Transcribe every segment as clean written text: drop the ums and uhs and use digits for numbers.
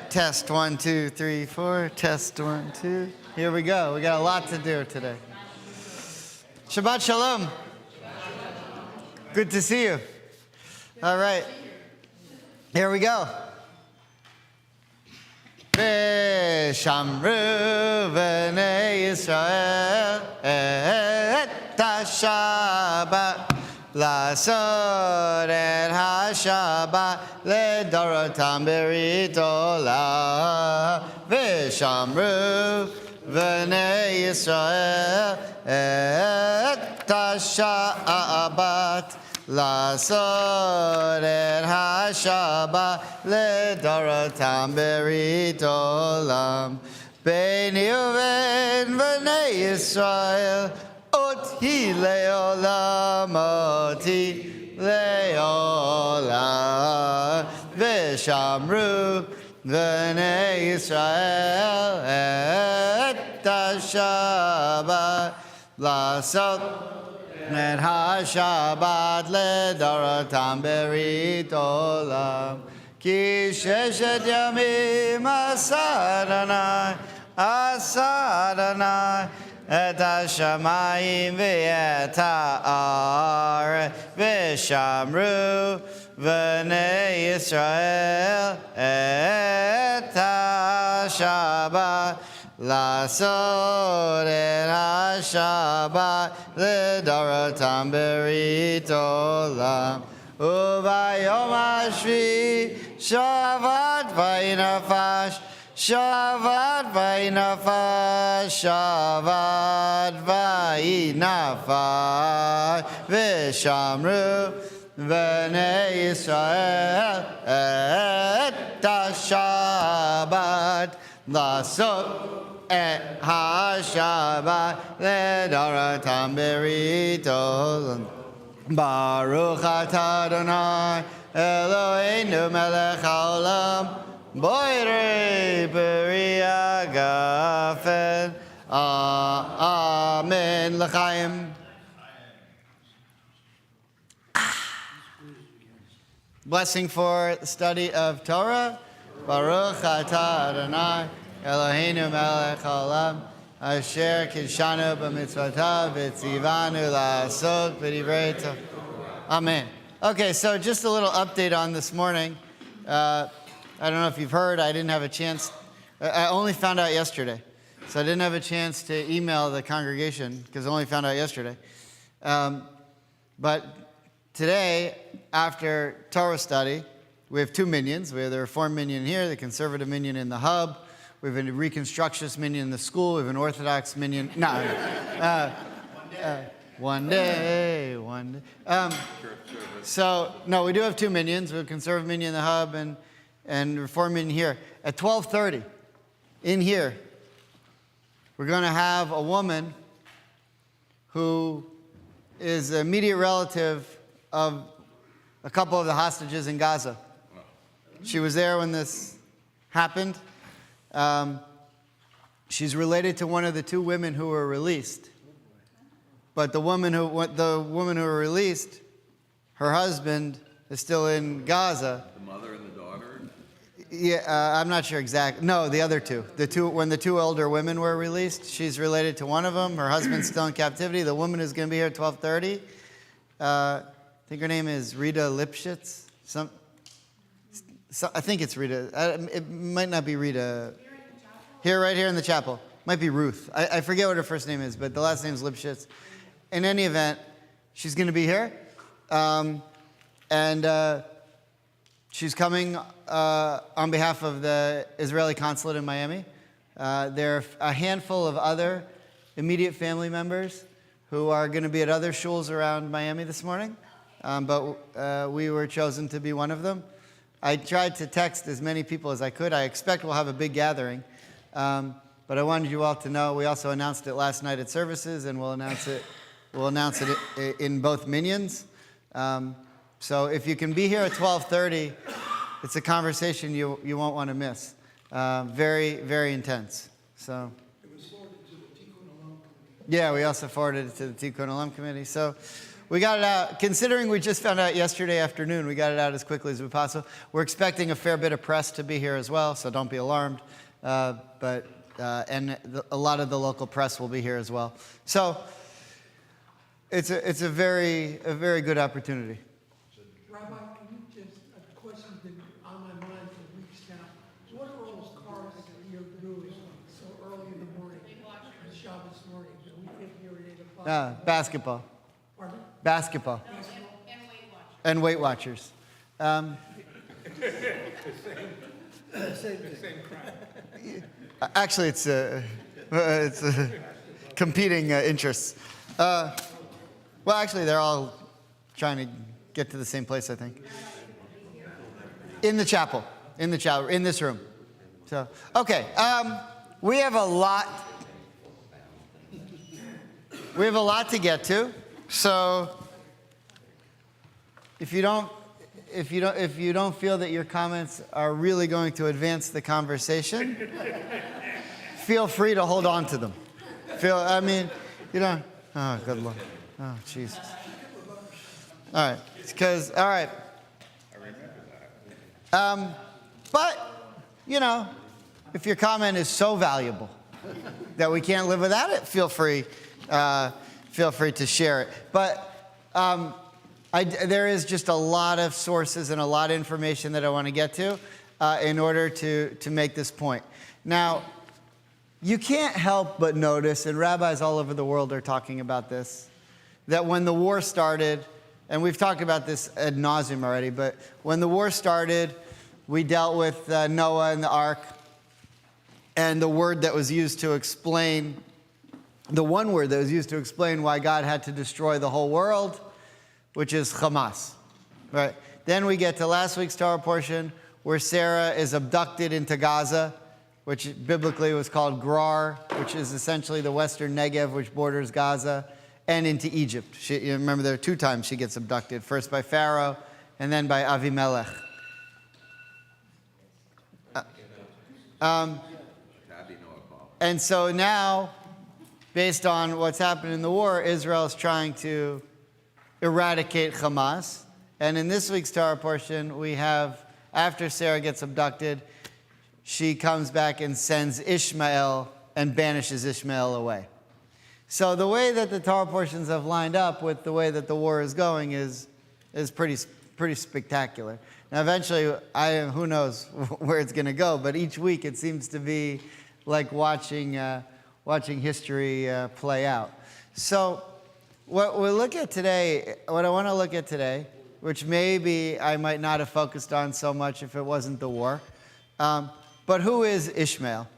Test 1, 2, 3, 4. Test 1, 2. Here we go. We got a lot to do today. Shabbat Shalom. Good to see you. All right. Here we go. V'shamru v'nei Yisrael et ha-Shabbat Lasod et ha-Shabbat ledorotam berit olam V'shamru v'nei Yisrael et ha-Shabbat Lasod et ha-Shabbat ledorotam berit olam Beini uven v'nei Yisrael Oti leolam, oti leolam V'shamru v'nei Yisrael et ha-Shabbat Lasod et ha-Shabbat ledorotam berit olam Ki sheshet yamim asa Adonai et ha-shamayim ve'et ha'aretz v'shamru v'nei Yisrael et ha-Shabbat Lasod et ha-Shabbat ledorotam berit olam Uvayom hashvi shavat vaynafash Shavat vaynafash Shavat vaynafash V'shamru v'nei Yisrael et ha-Shabbat Lasod et ha-Shabbat ledorotam berit olam Baruch atah Adonai Eloheinu melech haolam Boirei beria gafen Amen l'chaim. Blessing for the study of Torah. Baruch atah Adonai Eloheinu melech haolam Asher kidshanu b'mitzvotav v'tzivanu la'asok b'divrei Torah. Amen. Okay, so just a little update on this morning. I don't know if you've heard, I didn't have a chance. I only found out yesterday. So I didn't have a chance to email the congregation because I only found out yesterday. But today, after Torah study, we have two minions. We have the Reform minion here, the Conservative minion in the hub. We have a Reconstructionist minion in the school. We have an Orthodox minion. One day. So, no, we do have two minions. We have a Conservative minion in the hub and Reform minion here. At 12:30, in here, we're going to have a woman who is an immediate relative of a couple of the hostages in Gaza. She was there when this happened. She's related to one of the two women who were released. But the woman who were released, her husband is still in Gaza. The mother and the daughter? Yeah, I'm not sure exactly. No, the other two. When the two elder women were released, she's related to one of them. Her husband's still in captivity. The woman who's going to be here at 12:30, I think her name is Rita Lipschitz. I think it's Rita. It might not be Rita. Right here in the chapel. Might be Ruth. I forget what her first name is, but the last name is Lipschitz. In any event, she's going to be here. And she's coming on behalf of the Israeli consulate in Miami. There are a handful of other immediate family members who are going to be at other shuls around Miami this morning. But we were chosen to be one of them. I tried to text as many people as I could. I expect we'll have a big gathering. But I wanted you all to know we also announced it last night at services, and we'll announce it in both minions. So if you can be here at 12:30, it's a conversation you won't want to miss. Very, very intense. So. It was forwarded to the Tikkun Olam Committee. Yeah, we also forwarded it to the Tikkun Olam Committee. So We got it out, considering we just found out yesterday afternoon, we got it out as quickly as we possible. We're expecting a fair bit of press to be here as well, so don't be alarmed. And a lot of the local press will be here as well. So it's a very good opportunity. Rabbi, can you just, a question's been on my mind for weeks now. What are all those cars that you're doing so early in the morning, on Shabbos morning, that we get here at 8 o'clock? Basketball. Pardon? Basketball. And Weight Watchers. Actually, it's competing interests. Well, actually, they're all trying to get to the same place, I think. In the chapel, in this room. So, okay, we have a lot. We have a lot to get to. So, if you don't feel that your comments are really going to advance the conversation, feel free to hold on to them. Oh, good Lord. Oh, Jesus. All right. All right. But, if your comment is so valuable that we can't live without it, feel free to share it. But there is just a lot of sources and a lot of information that I want to get to in order to make this point. Now, you can't help but notice, and rabbis all over the world are talking about this, that when the war started, and we've talked about this ad nauseum already, but when the war started, we dealt with Noah and the ark, and the word that was used to explain, the one word that was used to explain why God had to destroy the whole world, which is Hamas, right? Then we get to last week's Torah portion, where Sarah is abducted into Gaza, which biblically was called Gerar, which is essentially the western Negev, which borders Gaza, and into Egypt. You remember there are 2 times she gets abducted, first by Pharaoh and then by Avimelech. And so now, based on what's happened in the war, Israel is trying to eradicate Hamas. And in this week's Torah portion, we have, after Sarah gets abducted, she comes back and sends Ishmael and banishes Ishmael away. So the way that the Torah portions have lined up with the way that the war is going is pretty spectacular. Now eventually, who knows where it's going to go, but each week it seems to be like watching history play out. So what I want to look at today, which maybe I might not have focused on so much if it wasn't the war, but who is Ishmael?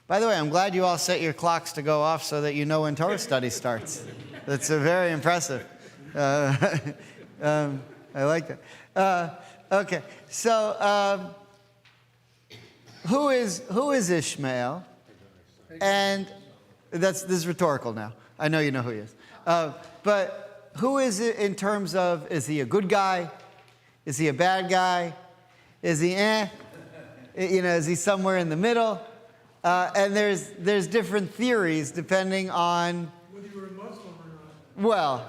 By the way, I'm glad you all set your clocks to go off so that you know when Torah study starts. That's very impressive. I like that. Okay, so who is Ishmael? And this is rhetorical now. I know you know who he is. But who is it in terms of, is he a good guy? Is he a bad guy? Is he is he somewhere in the middle? And there's different theories depending on Whether you're a Muslim or not. Well,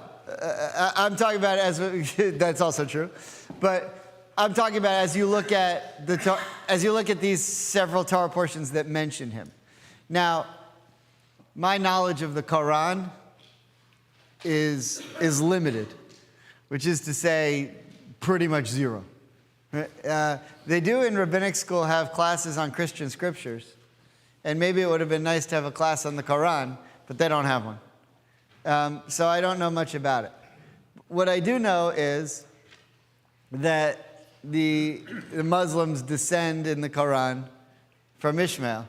I'm talking about that's also true, but I'm talking about as you look at these several Torah portions that mention him. Now, my knowledge of the Quran is limited, which is to say, pretty much zero. They do in rabbinic school have classes on Christian scriptures, and maybe it would have been nice to have a class on the Quran, but they don't have one. So I don't know much about it. What I do know is that the Muslims descend in the Quran from Ishmael.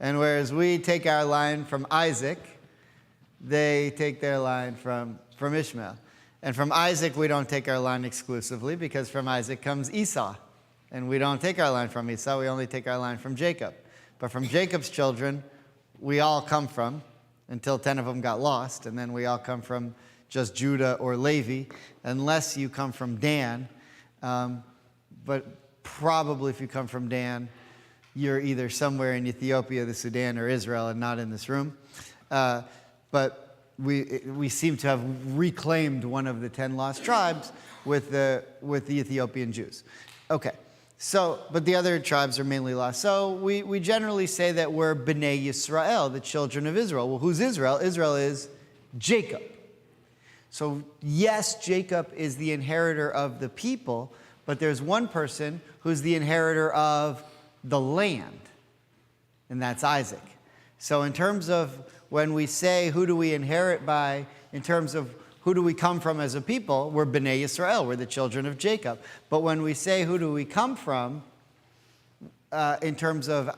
And whereas we take our line from Isaac, they take their line from Ishmael. And from Isaac, we don't take our line exclusively, because from Isaac comes Esau. And we don't take our line from Esau, we only take our line from Jacob. But from Jacob's children, we all come from, until 10 of them got lost, and then we all come from just Judah or Levi, unless you come from Dan. But probably if you come from Dan, you're either somewhere in Ethiopia, the Sudan, or Israel, and not in this room. But we seem to have reclaimed one of the 10 lost tribes with the Ethiopian Jews. Okay, so, but the other tribes are mainly lost. So we generally say that we're B'nai Yisrael, the children of Israel. Well, who's Israel? Israel is Jacob. So yes, Jacob is the inheritor of the people, but there's one person who's the inheritor of the land, and that's Isaac. So in terms of when we say who do we inherit by, in terms of who do we come from as a people, we're B'nai Yisrael, we're the children of Jacob. But when we say who do we come from, in terms of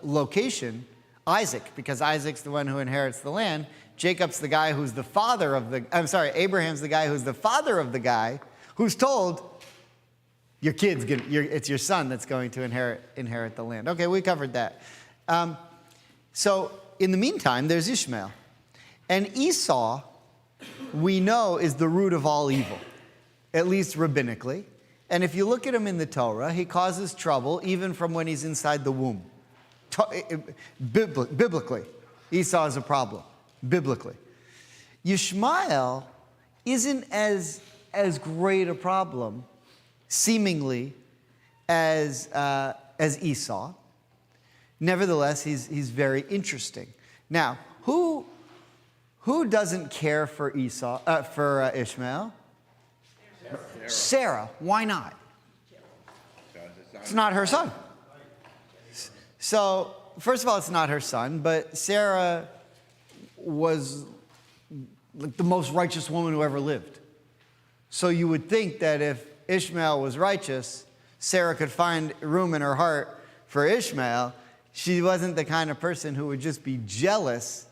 location, Isaac, because Isaac's the one who inherits the land. Jacob's the guy who's the father of the, Abraham's the guy who's the father of the guy who's told, it's your son that's going to inherit the land. Okay, we covered that. So in the meantime, there's Ishmael. And Esau, we know, is the root of all evil, at least rabbinically. And if you look at him in the Torah, he causes trouble even from when he's inside the womb. Biblically, Esau is a problem, biblically. Ishmael isn't as great a problem, seemingly, as Esau. Nevertheless, he's very interesting. Now, who doesn't care for Ishmael? Sarah. Why not? It's not her son. So, first of all, it's not her son, but Sarah was like the most righteous woman who ever lived. So you would think that if Ishmael was righteous, Sarah could find room in her heart for Ishmael. She wasn't the kind of person who would just be jealous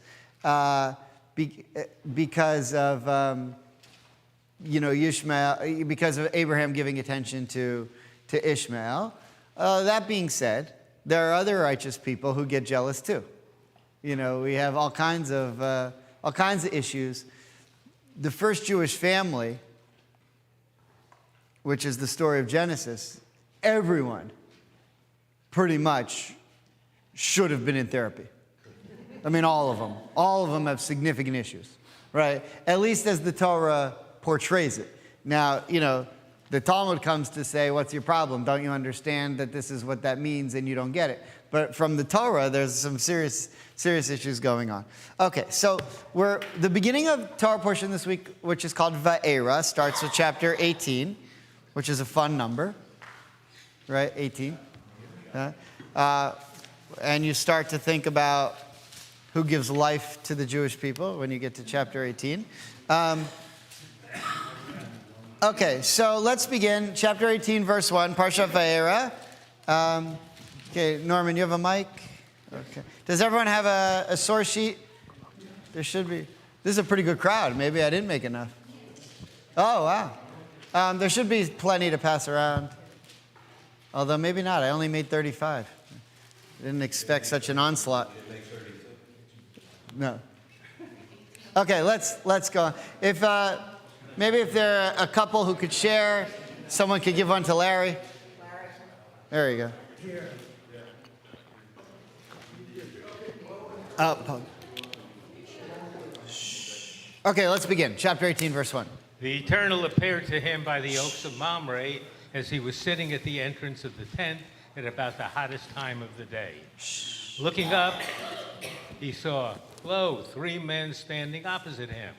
because of Ishmael, because of Abraham giving attention to Ishmael. That being said, there are other righteous people who get jealous too. We have all kinds of issues. The first Jewish family, which is the story of Genesis, everyone pretty much should have been in therapy. I mean, all of them. All of them have significant issues, right? At least as the Torah portrays it. Now, the Talmud comes to say, what's your problem? Don't you understand that this is what that means and you don't get it? But from the Torah, there's some serious issues going on. Okay, so the beginning of Torah portion this week, which is called Va'era, starts with chapter 18, which is a fun number, right? 18. And you start to think about who gives life to the Jewish people when you get to chapter 18. Okay, so let's begin. Chapter 18, verse 1, Parshat Va'era. Okay, Norman, you have a mic? Okay. Does everyone have a source sheet? There should be. This is a pretty good crowd. Maybe I didn't make enough. Oh, wow. There should be plenty to pass around. Although maybe not. I only made 35. Didn't expect such an onslaught. No. Okay, let's go on. Maybe if there are a couple who could share, someone could give one to Larry. There you go. Okay, let's begin. Chapter 18, verse 1. The Eternal appeared to him by the oaks of Mamre as he was sitting at the entrance of the tent at about the hottest time of the day. Looking up, he saw, lo, 3 men standing opposite him.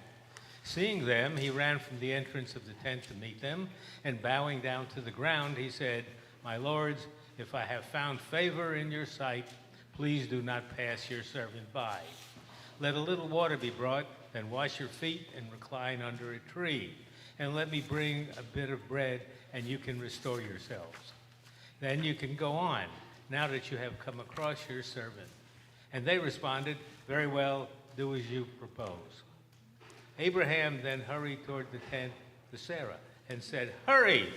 Seeing them, he ran from the entrance of the tent to meet them, and bowing down to the ground, he said, My lords, if I have found favor in your sight, please do not pass your servant by. Let a little water be brought, then wash your feet and recline under a tree, and let me bring a bit of bread, and you can restore yourselves. Then you can go on, now that you have come across your servant. And they responded, Very well, do as you propose. Abraham then hurried toward the tent to Sarah and said, Hurry,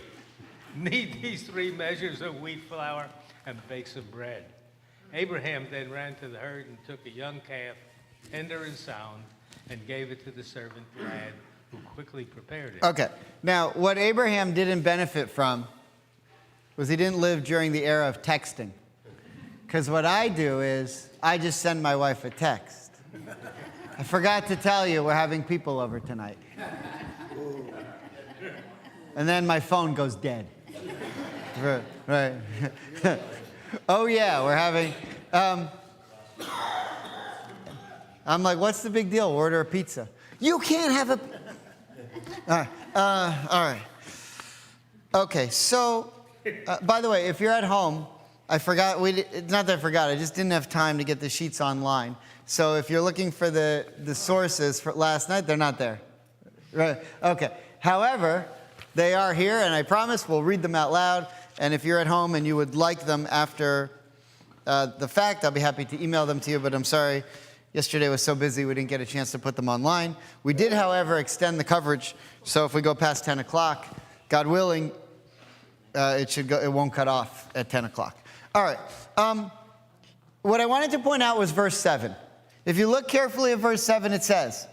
knead these 3 measures of wheat flour and bake some bread. Abraham then ran to the herd and took a young calf, tender and sound, and gave it to the servant lad, who quickly prepared it. Okay, now what Abraham didn't benefit from was he didn't live during the era of texting. Because what I do is I just send my wife a text. I forgot to tell you we're having people over tonight. And then my phone goes dead. Right. Oh yeah, we're having. I'm like, what's the big deal? Order a pizza. You can't have a. All right. Okay, so by the way, if you're at home, I forgot. Not that I forgot. I just didn't have time to get the sheets online. So if you're looking for the sources for last night, they're not there. Right. Okay. However, they are here, and I promise we'll read them out loud. And if you're at home and you would like them after the fact, I'll be happy to email them to you. But I'm sorry, yesterday was so busy we didn't get a chance to put them online. We did, however, extend the coverage. So if we go past 10 o'clock, God willing, it won't cut off at 10 o'clock. All right. What I wanted to point out was verse 7. If you look carefully at verse 7, it says,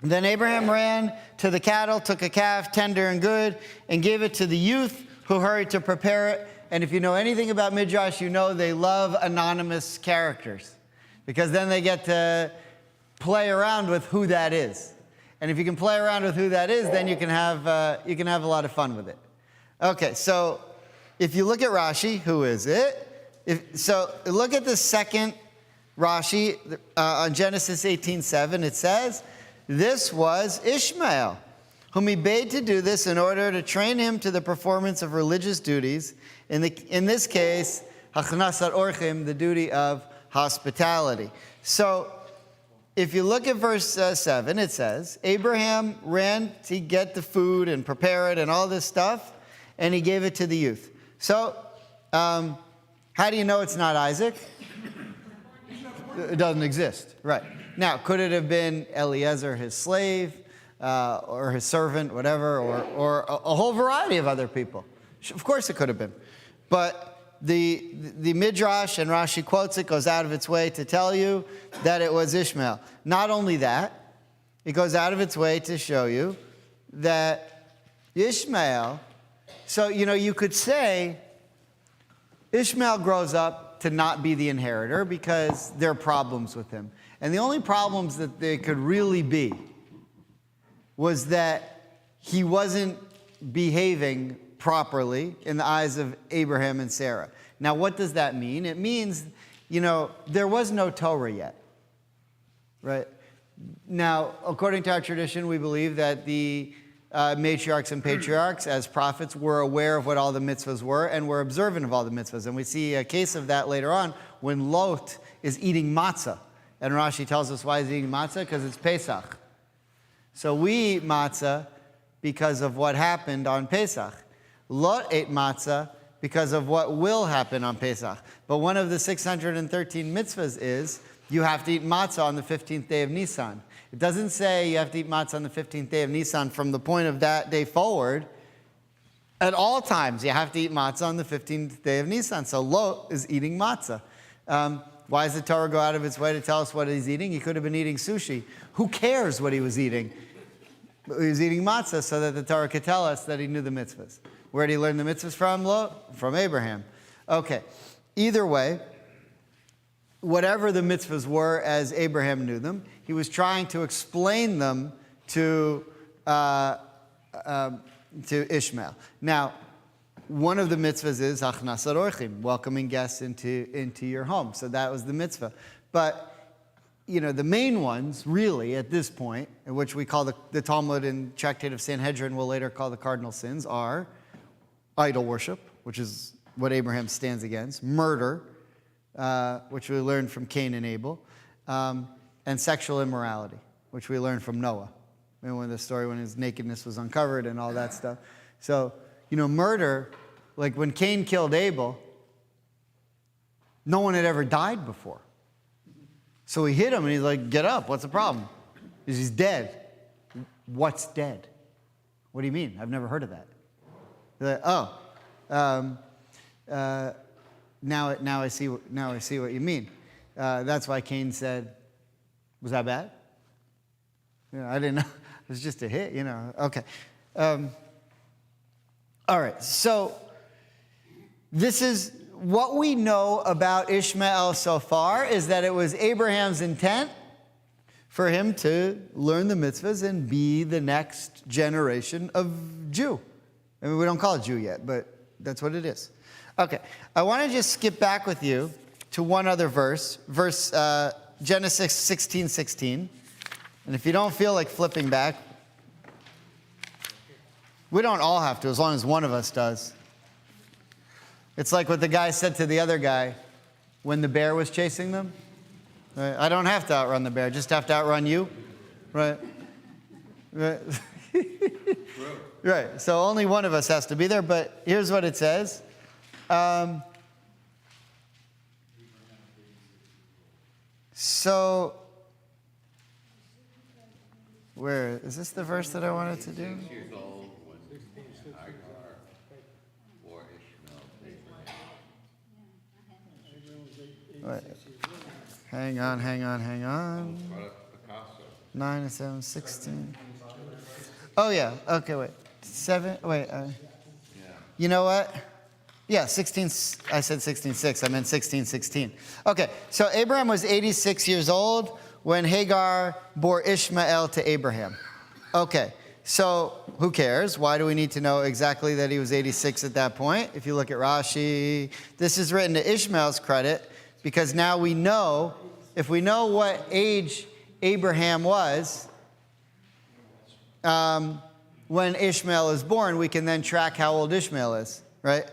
"Then Abraham ran to the cattle, took a calf, tender and good, and gave it to the youth who hurried to prepare it." And if you know anything about Midrash, you know they love anonymous characters, because then they get to play around with who that is. And if you can play around with who that is, then you can have a lot of fun with it. Okay, so if you look at Rashi, who is it? So look at the second Rashi on Genesis 18:7. It says, "This was Ishmael, whom he bade to do this in order to train him to the performance of religious duties. In this case, hachnasat orchim, the duty of hospitality." So if you look at verse 7, it says, Abraham ran to get the food and prepare it and all this stuff, and he gave it to the youth. So how do you know it's not Isaac? It doesn't exist. Right. Now, could it have been Eliezer, his slave, or his servant, whatever, or a whole variety of other people? Of course it could have been. But the Midrash, and Rashi quotes it, goes out of its way to tell you that it was Ishmael. Not only that, it goes out of its way to show you that Ishmael, so, you could say Ishmael grows up to not be the inheritor because there are problems with him. And the only problems that they could really be was that he wasn't behaving properly in the eyes of Abraham and Sarah. Now, what does that mean? It means, there was no Torah yet, right? Now, according to our tradition, we believe that the matriarchs and patriarchs, as prophets, were aware of what all the mitzvahs were and were observant of all the mitzvahs. And we see a case of that later on when Lot is eating matzah. And Rashi tells us why he's eating matzah, because it's Pesach. So we eat matzah because of what happened on Pesach. Lot ate matzah because of what will happen on Pesach. But one of the 613 mitzvahs is you have to eat matzah on the 15th day of Nisan. It doesn't say you have to eat matzah on the 15th day of Nisan from the point of that day forward. At all times, you have to eat matzah on the 15th day of Nisan. So Lot is eating matzah. Why does the Torah go out of its way to tell us what he's eating? He could have been eating sushi. Who cares what he was eating? He was eating matzah so that the Torah could tell us that he knew the mitzvahs. Where did he learn the mitzvahs from, Lot? From Abraham. Okay. Either way, whatever the mitzvahs were as Abraham knew them, he was trying to explain them to Ishmael. Now, one of the mitzvahs is hachnasat orchim, welcoming guests into your home. So that was the mitzvah. But, the main ones, really, at this point, which we call the Talmud and Tractate of Sanhedrin will later call the cardinal sins, are idol worship, which is what Abraham stands against, murder, which we learned from Cain and Abel, and sexual immorality, which we learned from Noah. When the story when his nakedness was uncovered and all that stuff. So, murder, like when Cain killed Abel, no one had ever died before. So he hit him and he's like, "Get up, what's the problem?" He's dead. What's dead? What do you mean? I've never heard of that. They're like, now I see what you mean. That's why Cain said, "Was that bad?" I didn't know. It was just a hit, Okay. All right. So this is what we know about Ishmael so far, is that it was Abraham's intent for him to learn the mitzvahs and be the next generation of Jew. I mean, we don't call it Jew yet, but that's what it is. Okay, I want to just skip back with you to one other verse, Genesis 16:16. And if you don't feel like flipping back, we don't all have to, as long as one of us does. It's like what the guy said to the other guy when the bear was chasing them. Right? I don't have to outrun the bear, just have to outrun you. Right? Right. Right. So only one of us has to be there, but here's what it says. So, where is this the verse that I wanted to do? 6 years old when Hagar bore Ishmael to Abraham. Wait. Hang on. Brought up Picasso. 9 and 7, 16. Oh, yeah. Okay, wait. 7, wait. You know what? Yeah, 16, I said 16:6. I meant 16:16. Okay, so Abraham was 86 years old when Hagar bore Ishmael to Abraham. Okay, so who cares? Why do we need to know exactly that he was 86 at that point? If you look at Rashi, this is written to Ishmael's credit because now we know, if we know what age Abraham was, when Ishmael is born, we can then track how old Ishmael is, right?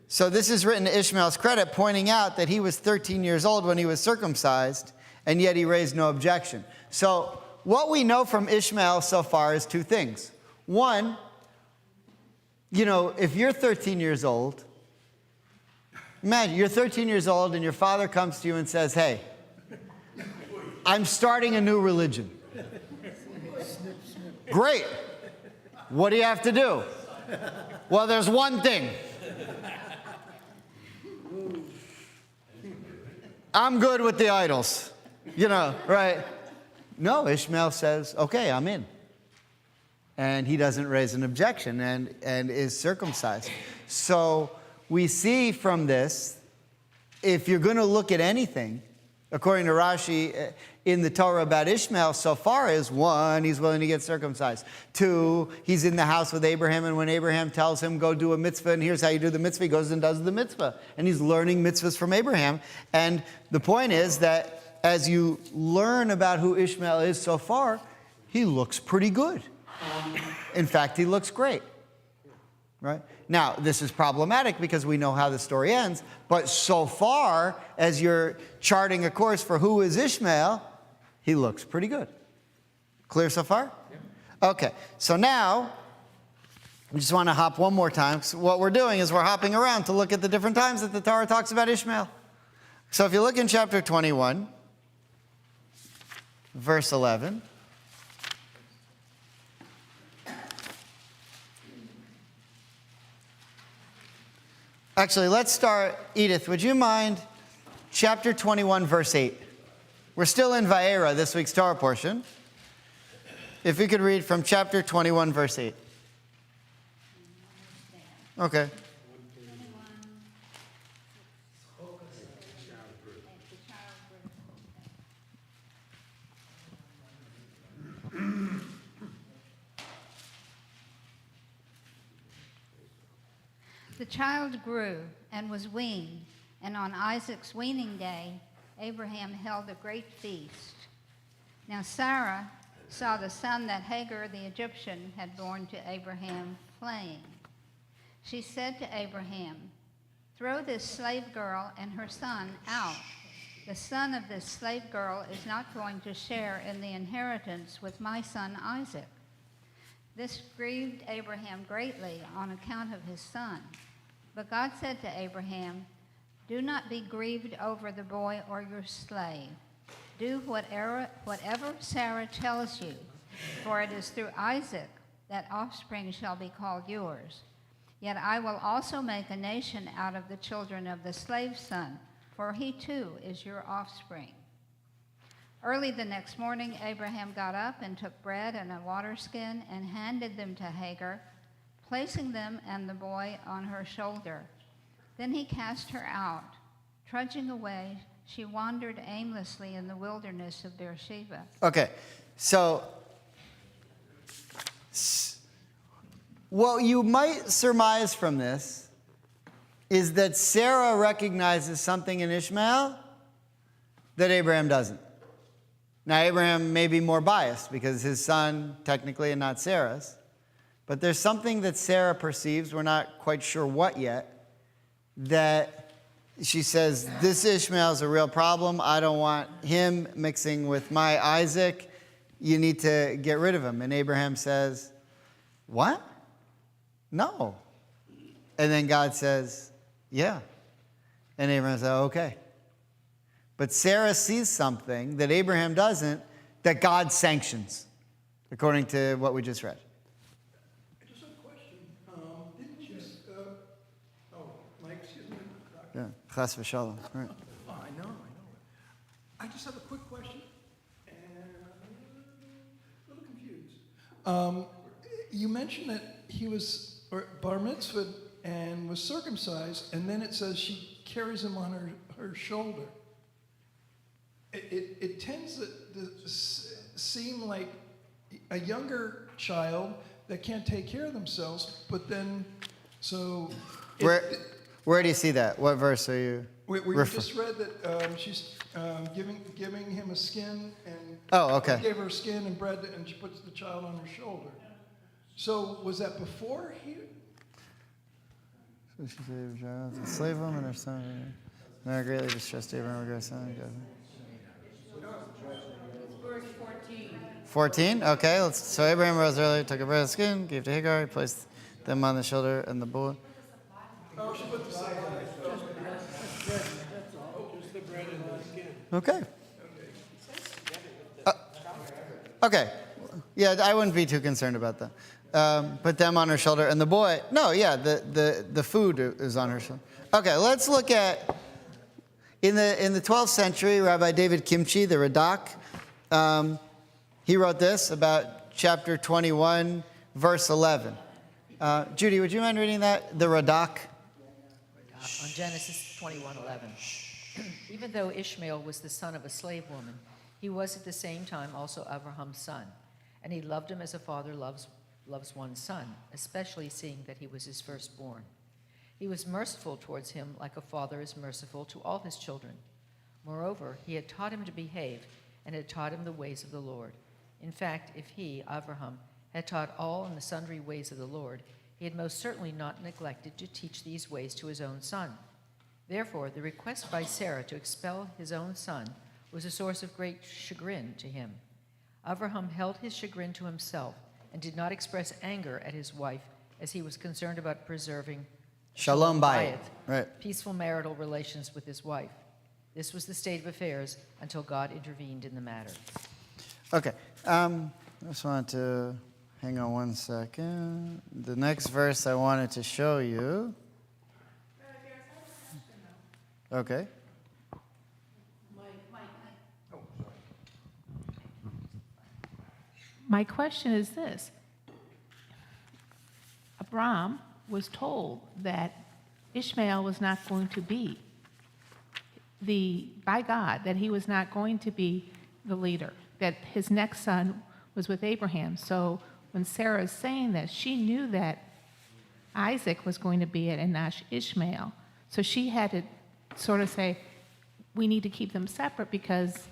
So this is written to Ishmael's credit, pointing out that he was 13 years old when he was circumcised, and yet he raised no objection. So what we know from Ishmael so far is two things. One, if you're 13 years old, imagine you're 13 years old and your father comes to you and says, hey, I'm starting a new religion. Great. What do you have to do? Well, there's one thing. I'm good with the idols. Right? No, Ishmael says, okay, I'm in. And he doesn't raise an objection and is circumcised. So we see from this, if you're going to look at anything, according to Rashi in the Torah about Ishmael so far, is 1, he's willing to get circumcised. 2, he's in the house with Abraham, and when Abraham tells him, go do a mitzvah, and here's how you do the mitzvah, he goes and does the mitzvah. And he's learning mitzvahs from Abraham. And the point is that as you learn about who Ishmael is so far, he looks pretty good. In fact, he looks great. Right? Now, this is problematic because we know how the story ends, but so far, as you're charting a course for who is Ishmael, he looks pretty good. Clear so far? Yeah. Okay, so now, we just want to hop one more time. So what we're doing is we're hopping around to look at the different times that the Torah talks about Ishmael. So if you look in chapter 21, verse 11, actually, let's start, Edith, would you mind chapter 21, verse 8? We're still in Vayera, this week's Torah portion. If we could read from chapter 21, verse 8. Okay. The child grew and was weaned, and on Isaac's weaning day, Abraham held a great feast. Now Sarah saw the son that Hagar the Egyptian had borne to Abraham playing. She said to Abraham, throw this slave girl and her son out. The son of this slave girl is not going to share in the inheritance with my son Isaac. This grieved Abraham greatly on account of his son. But God said to Abraham, do not be grieved over the boy or your slave. Do whatever Sarah tells you, for it is through Isaac that offspring shall be called yours. Yet I will also make a nation out of the children of the slave's son, for he too is your offspring. Early the next morning, Abraham got up and took bread and a water skin and handed them to Hagar, placing them and the boy on her shoulder. Then he cast her out. Trudging away, she wandered aimlessly in the wilderness of Beersheba. Okay, so what you might surmise from this is that Sarah recognizes something in Ishmael that Abraham doesn't. Now, Abraham may be more biased because his son, technically, and not Sarah's. But there's something that Sarah perceives, we're not quite sure what yet, that she says, this Ishmael is a real problem. I don't want him mixing with my Isaac. You need to get rid of him. And Abraham says, what? No. And then God says, yeah. And Abraham says, okay. But Sarah sees something that Abraham doesn't, that God sanctions, according to what we just read. I just have a question. Didn't you, Mike, excuse me. Yeah, chas v'shalom. Right. Oh, I know. I just have a quick question, and I'm a little confused. You mentioned that he was bar mitzvahed and was circumcised, and then it says she carries him on her shoulder. It tends to seem like a younger child that can't take care of themselves, but then, so... Where do you see that? What verse are you? We just read that she's giving him a skin, and Oh, okay. he gave her skin and bread, and she puts the child on her shoulder. So was that before he? So she saved Jael, the slave woman, her son. Mary greatly distressed Abraham, her son. 14? Okay, so Abraham rose early, took a bread of skin, gave to Hagar, he placed them on the shoulder and the boy. Oh, she put the skin. Just the bread and the skin. Okay. Okay. Yeah, I wouldn't be too concerned about that. Put them on her shoulder and the boy. No, yeah, the food is on her shoulder. Okay, let's look at in the 12th century, Rabbi David Kimchi, the Radak, he wrote this about chapter 21, verse 11. Judy, would you mind reading that? The Radak. On Genesis 21:11. Even though Ishmael was the son of a slave woman, he was at the same time also Abraham's son, and he loved him as a father loves one son, especially seeing that he was his firstborn. He was merciful towards him like a father is merciful to all his children. Moreover, he had taught him to behave and had taught him the ways of the Lord. In fact, if he, Abraham, had taught all in the sundry ways of the Lord, he had most certainly not neglected to teach these ways to his own son. Therefore, the request by Sarah to expel his own son was a source of great chagrin to him. Abraham held his chagrin to himself and did not express anger at his wife, as he was concerned about preserving Shalom bayit. Right. peaceful marital relations with his wife. This was the state of affairs until God intervened in the matter. Okay. I just wanted to hang on one second. The next verse I wanted to show you. Okay. My question is this. Abraham was told that Ishmael was not going to be by God, that he was not going to be the leader, that his next son was with Abraham. So when Sarah is saying that, she knew that Isaac was going to be it and not Ishmael. So she had to sort of say, we need to keep them separate because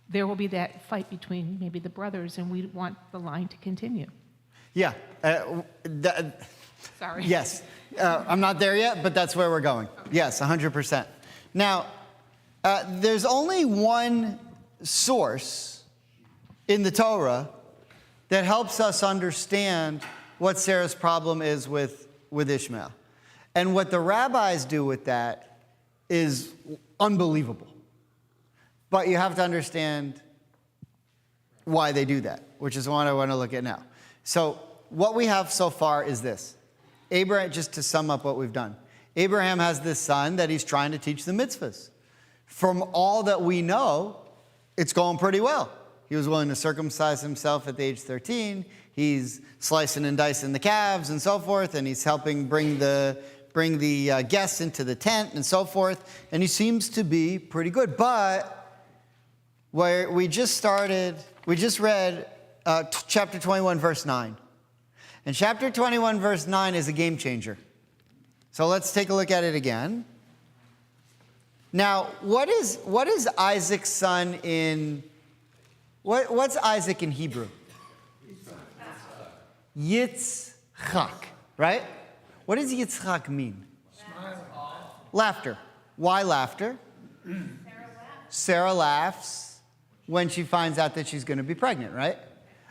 there will be that fight between maybe the brothers, and we want the line to continue. Yeah. Sorry. Yes. I'm not there yet, but that's where we're going. Yes, 100%. Now, there's only one source in the Torah that helps us understand what Sarah's problem is with Ishmael. And what the rabbis do with that is unbelievable. But you have to understand why they do that, which is what I want to look at now. So what we have so far is this. Abraham, just to sum up what we've done, Abraham has this son that he's trying to teach the mitzvahs. From all that we know, it's going pretty well. He was willing to circumcise himself at the age 13. He's slicing and dicing the calves and so forth, and he's helping bring the bring the guests into the tent and so forth, and he seems to be pretty good. But where we just read chapter 21, verse 9. And chapter 21, verse 9 is a game changer. So let's take a look at it again. Now, what is Isaac's son in, what's Isaac in Hebrew? Yitzchak, right? What does Yitzchak mean? Laughter. Why laughter? Sarah laughs when she finds out that she's going to be pregnant, right?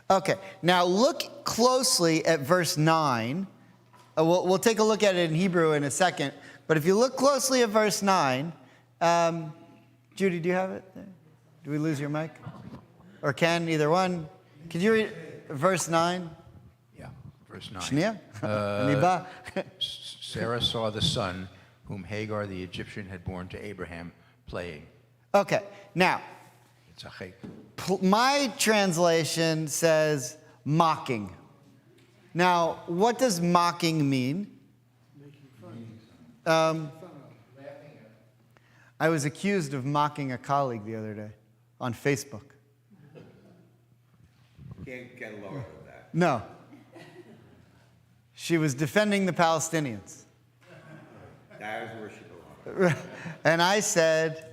Okay, now look closely at verse 9. We'll take a look at it in Hebrew in a second. But if you look closely at verse 9, Judy, do you have it there? Do we lose your mic? Or Ken, either one? Could you read verse 9? Yeah, verse 9. Shnia? Sarah saw the son whom Hagar the Egyptian had borne to Abraham playing. Okay, now, Yitzchak. my translation says mocking. Now, what does mocking mean? I was accused of mocking a colleague the other day on Facebook. Can't get lower than that. No. She was defending the Palestinians. That is where she belongs. And I said,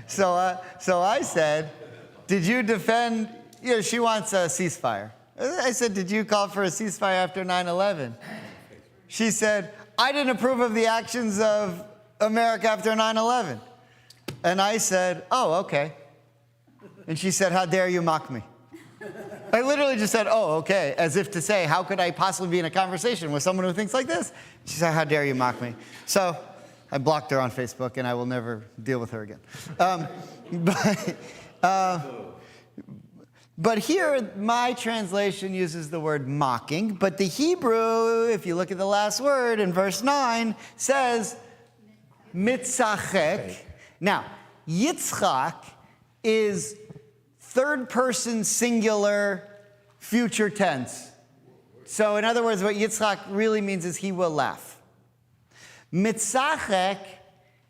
so I said, did you defend, she wants a ceasefire. I said, did you call for a ceasefire after 9/11? She said, I didn't approve of the actions of America after 9/11. And I said, oh, okay. And she said, how dare you mock me? I literally just said, oh, okay, as if to say, how could I possibly be in a conversation with someone who thinks like this? She said, how dare you mock me? So I blocked her on Facebook, and I will never deal with her again. But here, my translation uses the word mocking, but the Hebrew, if you look at the last word in verse 9, says mitzachek. Now, Yitzchak is third-person singular future tense. So in other words, what Yitzchak really means is he will laugh. Mitzachek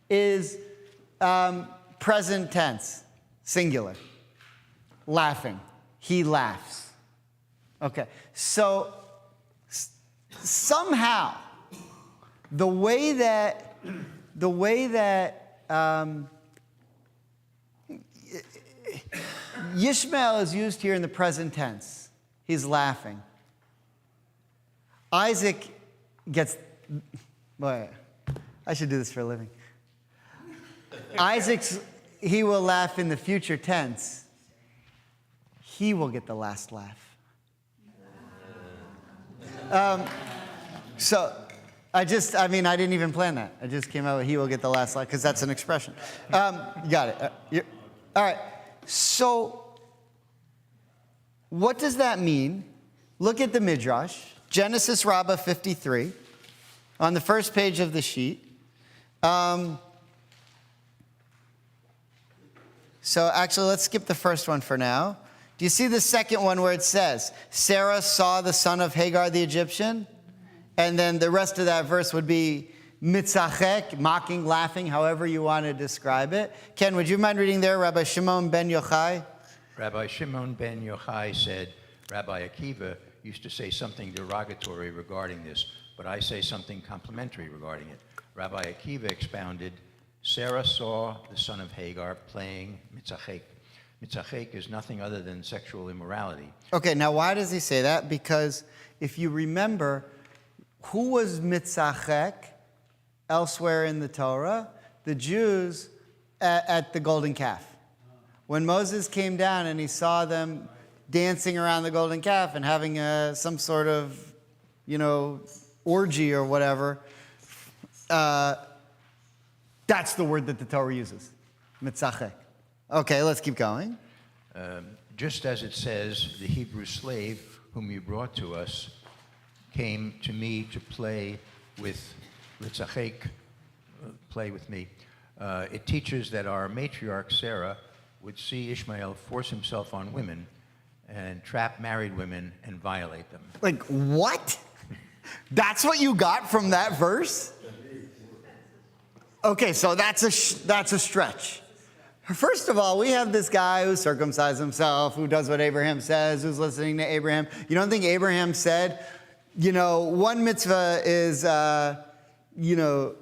is present tense, singular, laughing. He laughs. Okay, so somehow the way that Yishmael is used here in the present tense. He's laughing. Isaac gets, boy, I should do this for a living. He will laugh in the future tense. He will get the last laugh. I didn't even plan that. I just came out with he will get the last laugh because that's an expression. You got it. All right. So, what does that mean? Look at the Midrash, Genesis Rabbah 53, on the first page of the sheet. So actually, let's skip the first one for now. Do you see the second one where it says, Sarah saw the son of Hagar the Egyptian? And then the rest of that verse would be mitzachek, mocking, laughing, however you want to describe it. Ken, would you mind reading there, Rabbi Shimon ben Yochai? Rabbi Shimon ben Yochai said, Rabbi Akiva used to say something derogatory regarding this, but I say something complimentary regarding it. Rabbi Akiva expounded, Sarah saw the son of Hagar playing mitzachek. Mitzachek is nothing other than sexual immorality. Okay, now why does he say that? Because if you remember, who was mitzachek elsewhere in the Torah? The Jews at the golden calf. When Moses came down and he saw them dancing around the golden calf and having some sort of, orgy or whatever, that's the word that the Torah uses, mitzachek. Okay, let's keep going. Just as it says, the Hebrew slave whom you brought to us came to me to play with Litzachek, play with me. It teaches that our matriarch Sarah would see Ishmael force himself on women and trap married women and violate them. Like, what? That's what you got from that verse? Okay, so that's a stretch. First of all, we have this guy who circumcised himself, who does what Abraham says, who's listening to Abraham. You don't think Abraham said, one mitzvah is, you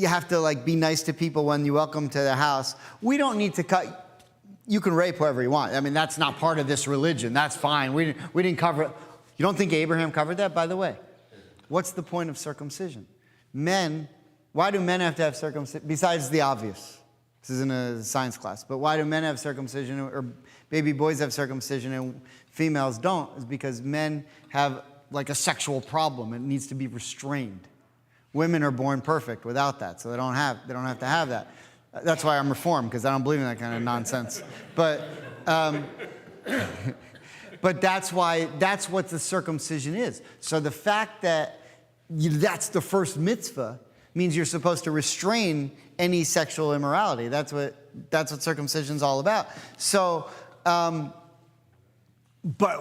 have to be nice to people when you welcome to the house. We don't need to cut. You can rape whoever you want. I mean, that's not part of this religion. That's fine. We didn't cover it. You don't think Abraham covered that? By the way, what's the point of circumcision? Why do men have to have circumcision? Besides the obvious. This isn't a science class. But why do men have circumcision, or baby boys have circumcision and females don't? Is because men have a sexual problem. It needs to be restrained. Women are born perfect without that, so they don't have to have that. That's why I'm Reformed, because I don't believe in that kind of nonsense. But that's what the circumcision is. So the fact that that's the first mitzvah means you're supposed to restrain any sexual immorality. That's what circumcision's all about. So, but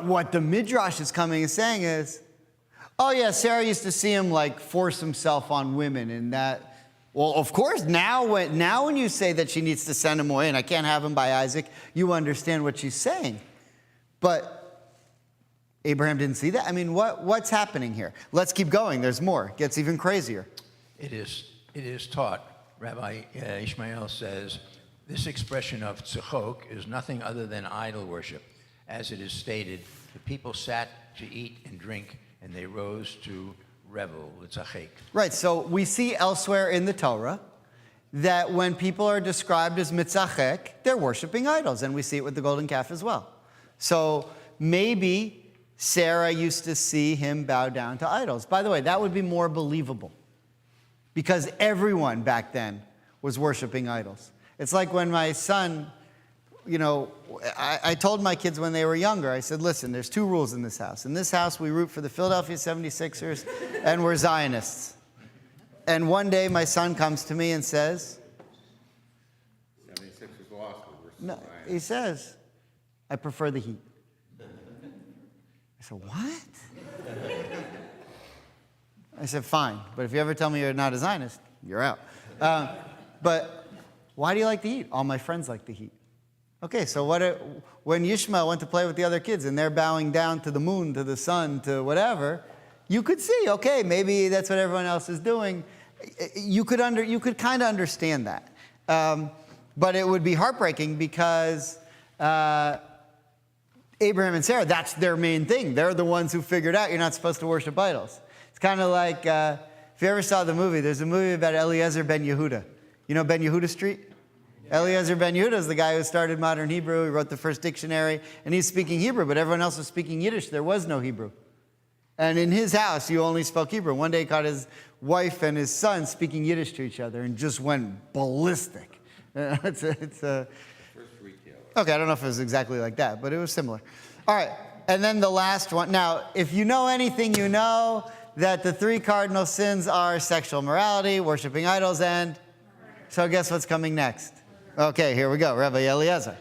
what the Midrash is coming and saying is, oh yeah, Sarah used to see him force himself on women, and that. Well, of course, now when you say that she needs to send him away and I can't have him by Isaac, you understand what she's saying. But Abraham didn't see that. I mean, what's happening here? Let's keep going. There's more. It gets even crazier. It is taught. Rabbi Ishmael says, this expression of tzachok is nothing other than idol worship. As it is stated, the people sat to eat and drink, and they rose to revel, l'tzachek. Right, so we see elsewhere in the Torah that when people are described as mitzachek, they're worshiping idols, and we see it with the golden calf as well. So maybe Sarah used to see him bow down to idols. By the way, that would be more believable, because everyone back then was worshiping idols. It's like when my son, I told my kids when they were younger, I said, listen, there's two rules in this house. In this house, we root for the Philadelphia 76ers, and we're Zionists. And one day, my son comes to me and says, 76ers lost, but we're no, still he says, I prefer the Heat. I said, what? I said, fine, but if you ever tell me you're not a Zionist, you're out. But why do you like the Heat? All my friends like the Heat. Okay, so when Yishmael went to play with the other kids and they're bowing down to the moon, to the sun, to whatever, you could see, okay, maybe that's what everyone else is doing. You could kind of understand that. But it would be heartbreaking because Abraham and Sarah, that's their main thing. They're the ones who figured out you're not supposed to worship idols. It's kind of like, if you ever saw the movie, there's a movie about Eliezer ben Yehuda. You know Ben Yehuda Street? Eliezer ben Yehuda is the guy who started modern Hebrew. He wrote the first dictionary, and he's speaking Hebrew, but everyone else was speaking Yiddish. There was no Hebrew. And in his house, you only spoke Hebrew. One day he caught his wife and his son speaking Yiddish to each other and just went ballistic. It's a first retailer. Okay, I don't know if it was exactly like that, but it was similar. All right, and then the last one. Now, if you know anything, you know that the three cardinal sins are sexual morality, worshiping idols, and so guess what's coming next? Okay, here we go. Rabbi Eliezer.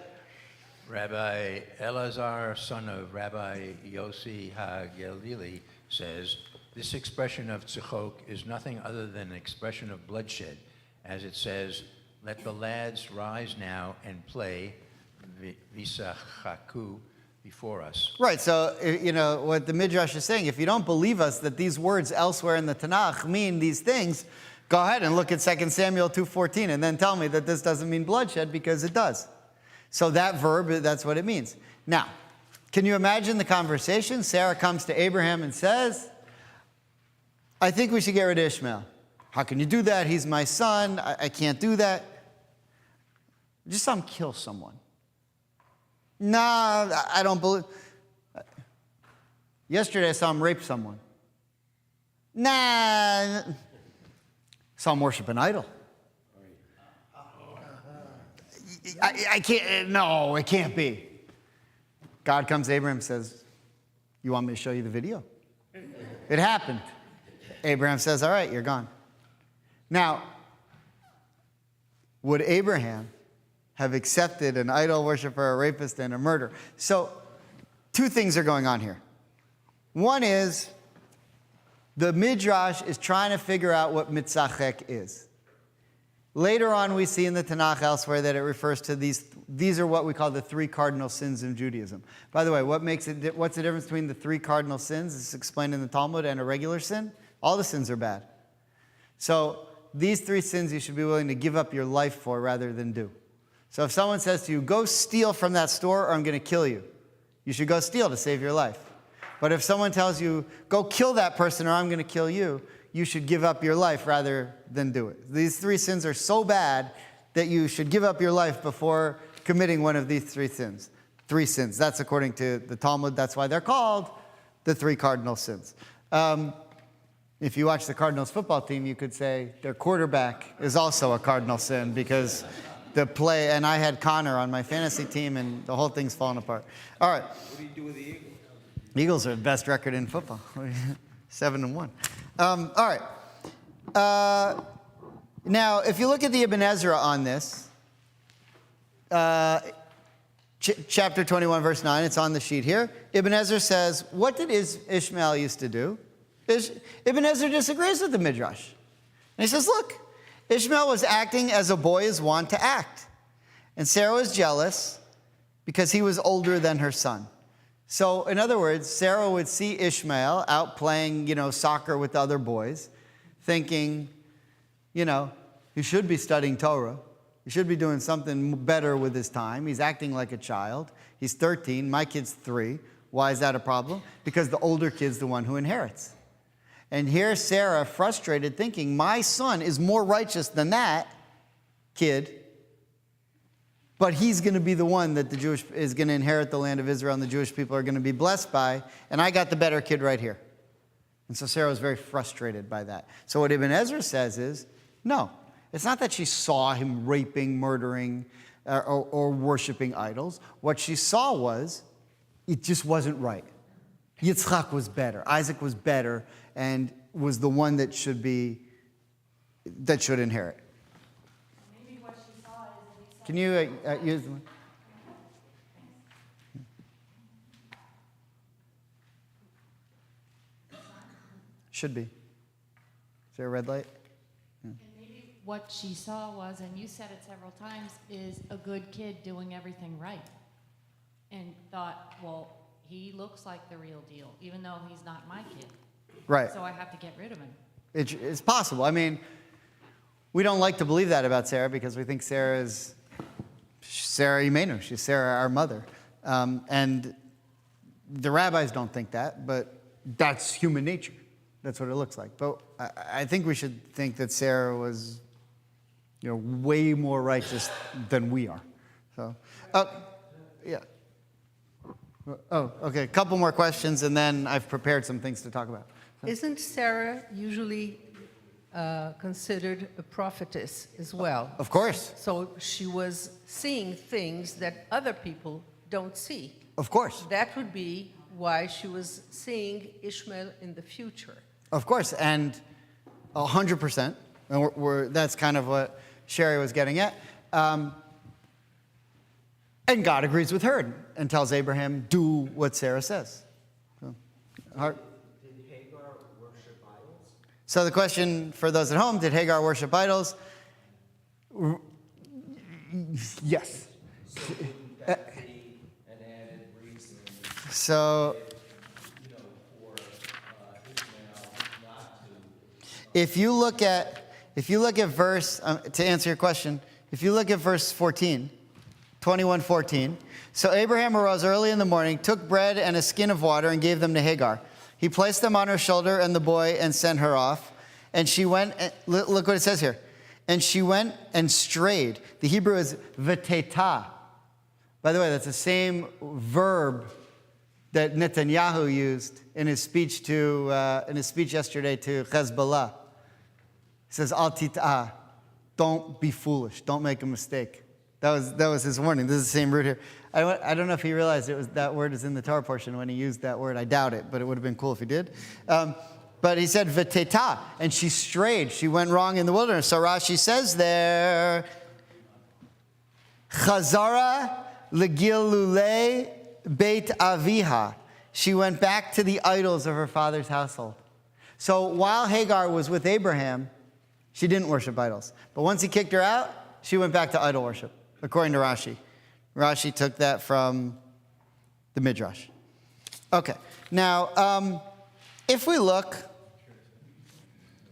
Rabbi Elazar, son of Rabbi Yossi HaGelili, says, this expression of tzachok is nothing other than an expression of bloodshed, as it says, let the lads rise now and play visachaku before us. Right, so, what the Midrash is saying, if you don't believe us that these words elsewhere in the Tanakh mean these things, go ahead and look at 2 Samuel 2:14 and then tell me that this doesn't mean bloodshed, because it does. So that verb, that's what it means. Now, can you imagine the conversation? Sarah comes to Abraham and says, I think we should get rid of Ishmael. How can you do that? He's my son. I can't do that. Just saw him kill someone. Nah, I don't believe. Yesterday I saw him rape someone. Nah. Saw him worship an idol. I can't, no, it can't be. God comes to Abraham and says, you want me to show you the video? It happened. Abraham says, all right, you're gone. Now, would Abraham have accepted an idol worshiper, a rapist, and a murderer? So, two things are going on here. One is, the Midrash is trying to figure out what mitzachek is. Later on, we see in the Tanakh elsewhere that it refers to these are what we call the 3 cardinal sins in Judaism. By the way, what's the difference between the 3 cardinal sins? It's explained in the Talmud, and a regular sin. All the sins are bad. So these 3 sins you should be willing to give up your life for rather than do. So if someone says to you, go steal from that store or I'm going to kill you, you should go steal to save your life. But if someone tells you, go kill that person or I'm going to kill you, you should give up your life rather than do it. These 3 sins are so bad that you should give up your life before committing one of these 3 sins. 3 sins. That's according to the Talmud. That's why they're called the 3 cardinal sins. If you watch the Cardinals football team, you could say their quarterback is also a cardinal sin because the play, and I had Connor on my fantasy team, and the whole thing's falling apart. All right. What do you do with the Eagles? Eagles are the best record in football, 7-1. All right. Now, if you look at the Ibn Ezra on this, chapter 21, verse 9, it's on the sheet here. Ibn Ezra says, what did Ishmael used to do? Ibn Ezra disagrees with the Midrash. And he says, look, Ishmael was acting as a boy is wont to act. And Sarah was jealous because he was older than her son. So, in other words, Sarah would see Ishmael out playing, soccer with other boys, thinking, he should be studying Torah. He should be doing something better with his time. He's acting like a child. He's 13. My kid's 3. Why is that a problem? Because the older kid's the one who inherits. And here Sarah, frustrated, thinking, my son is more righteous than that kid, but he's going to be the one that is going to inherit the land of Israel and the Jewish people are going to be blessed by, and I got the better kid right here. And so Sarah was very frustrated by that. So what Ibn Ezra says is, no, it's not that she saw him raping, murdering, or worshiping idols. What she saw was, it just wasn't right. Yitzchak was better. Isaac was better and was the one that should inherit. Maybe what she saw is Can you use the one? Should be. Is there a red light? and maybe what she saw was, and you said it several times, is a good kid doing everything right. And thought, well, he looks like the real deal, even though he's not my kid. Right. So I have to get rid of him. It's possible. I mean, we don't like to believe that about Sarah because we think Sarah is Sarah Imenu. She's Sarah, our mother. And the rabbis don't think that, but that's human nature. That's what it looks like. But I think we should think that Sarah was, way more righteous than we are. So, yeah. Oh, okay. A couple more questions, and then I've prepared some things to talk about. Isn't Sarah usually considered a prophetess as well? Of course. So she was seeing things that other people don't see. Of course. That would be why she was seeing Ishmael in the future. Of course, and 100%. And that's kind of what Sherry was getting at. And God agrees with her and tells Abraham, do what Sarah says. So, Did Hagar worship idols? So the question for those at home, did Hagar worship idols? Yes. So wouldn't that be an added reason, So for Ishmael not to? if you look at verse, to answer your question, if you look at verse 14, 21:14. So Abraham arose early in the morning, took bread and a skin of water, and gave them to Hagar. He placed them on her shoulder and the boy and sent her off. And she went, look what it says here. And she went and strayed. The Hebrew is v'teta. By the way, that's the same verb that Netanyahu used in his speech yesterday to Hezbollah. He says, al tit'ah. Don't be foolish. Don't make a mistake. That was his warning. This is the same root here. I don't know if he realized that word is in the Torah portion when he used that word. I doubt it, but it would have been cool if he did. But he said, v'teta, and she strayed. She went wrong in the wilderness. So Rashi says there, chazara legilule beit aviha. She went back to the idols of her father's household. So while Hagar was with Abraham, she didn't worship idols. But once he kicked her out, she went back to idol worship, according to Rashi. Rashi took that from the Midrash. Okay, now, if we look,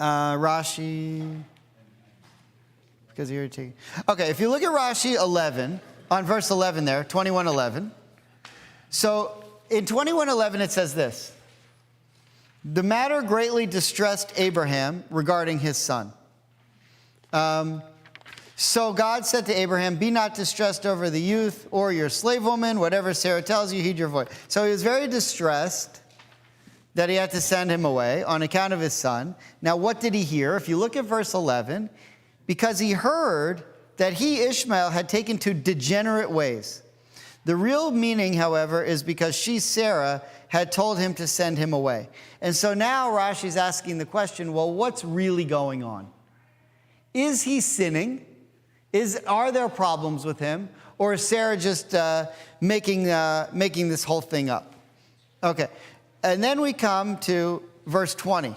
Rashi, because you're taking, okay, if you look at Rashi 11, on verse 11 there, 21:11, so in 21:11 it says this, the matter greatly distressed Abraham regarding his son. So God said to Abraham, be not distressed over the youth or your slave woman, whatever Sarah tells you, heed your voice. So he was very distressed that he had to send him away on account of his son. Now, what did he hear? If you look at verse 11, because he heard that he, Ishmael, had taken to degenerate ways. The real meaning, however, is because she, Sarah, had told him to send him away. And so now Rashi's asking the question, well, what's really going on? Is he sinning? Are there problems with him? Or is Sarah just making this whole thing up? Okay. And then we come to verse 20.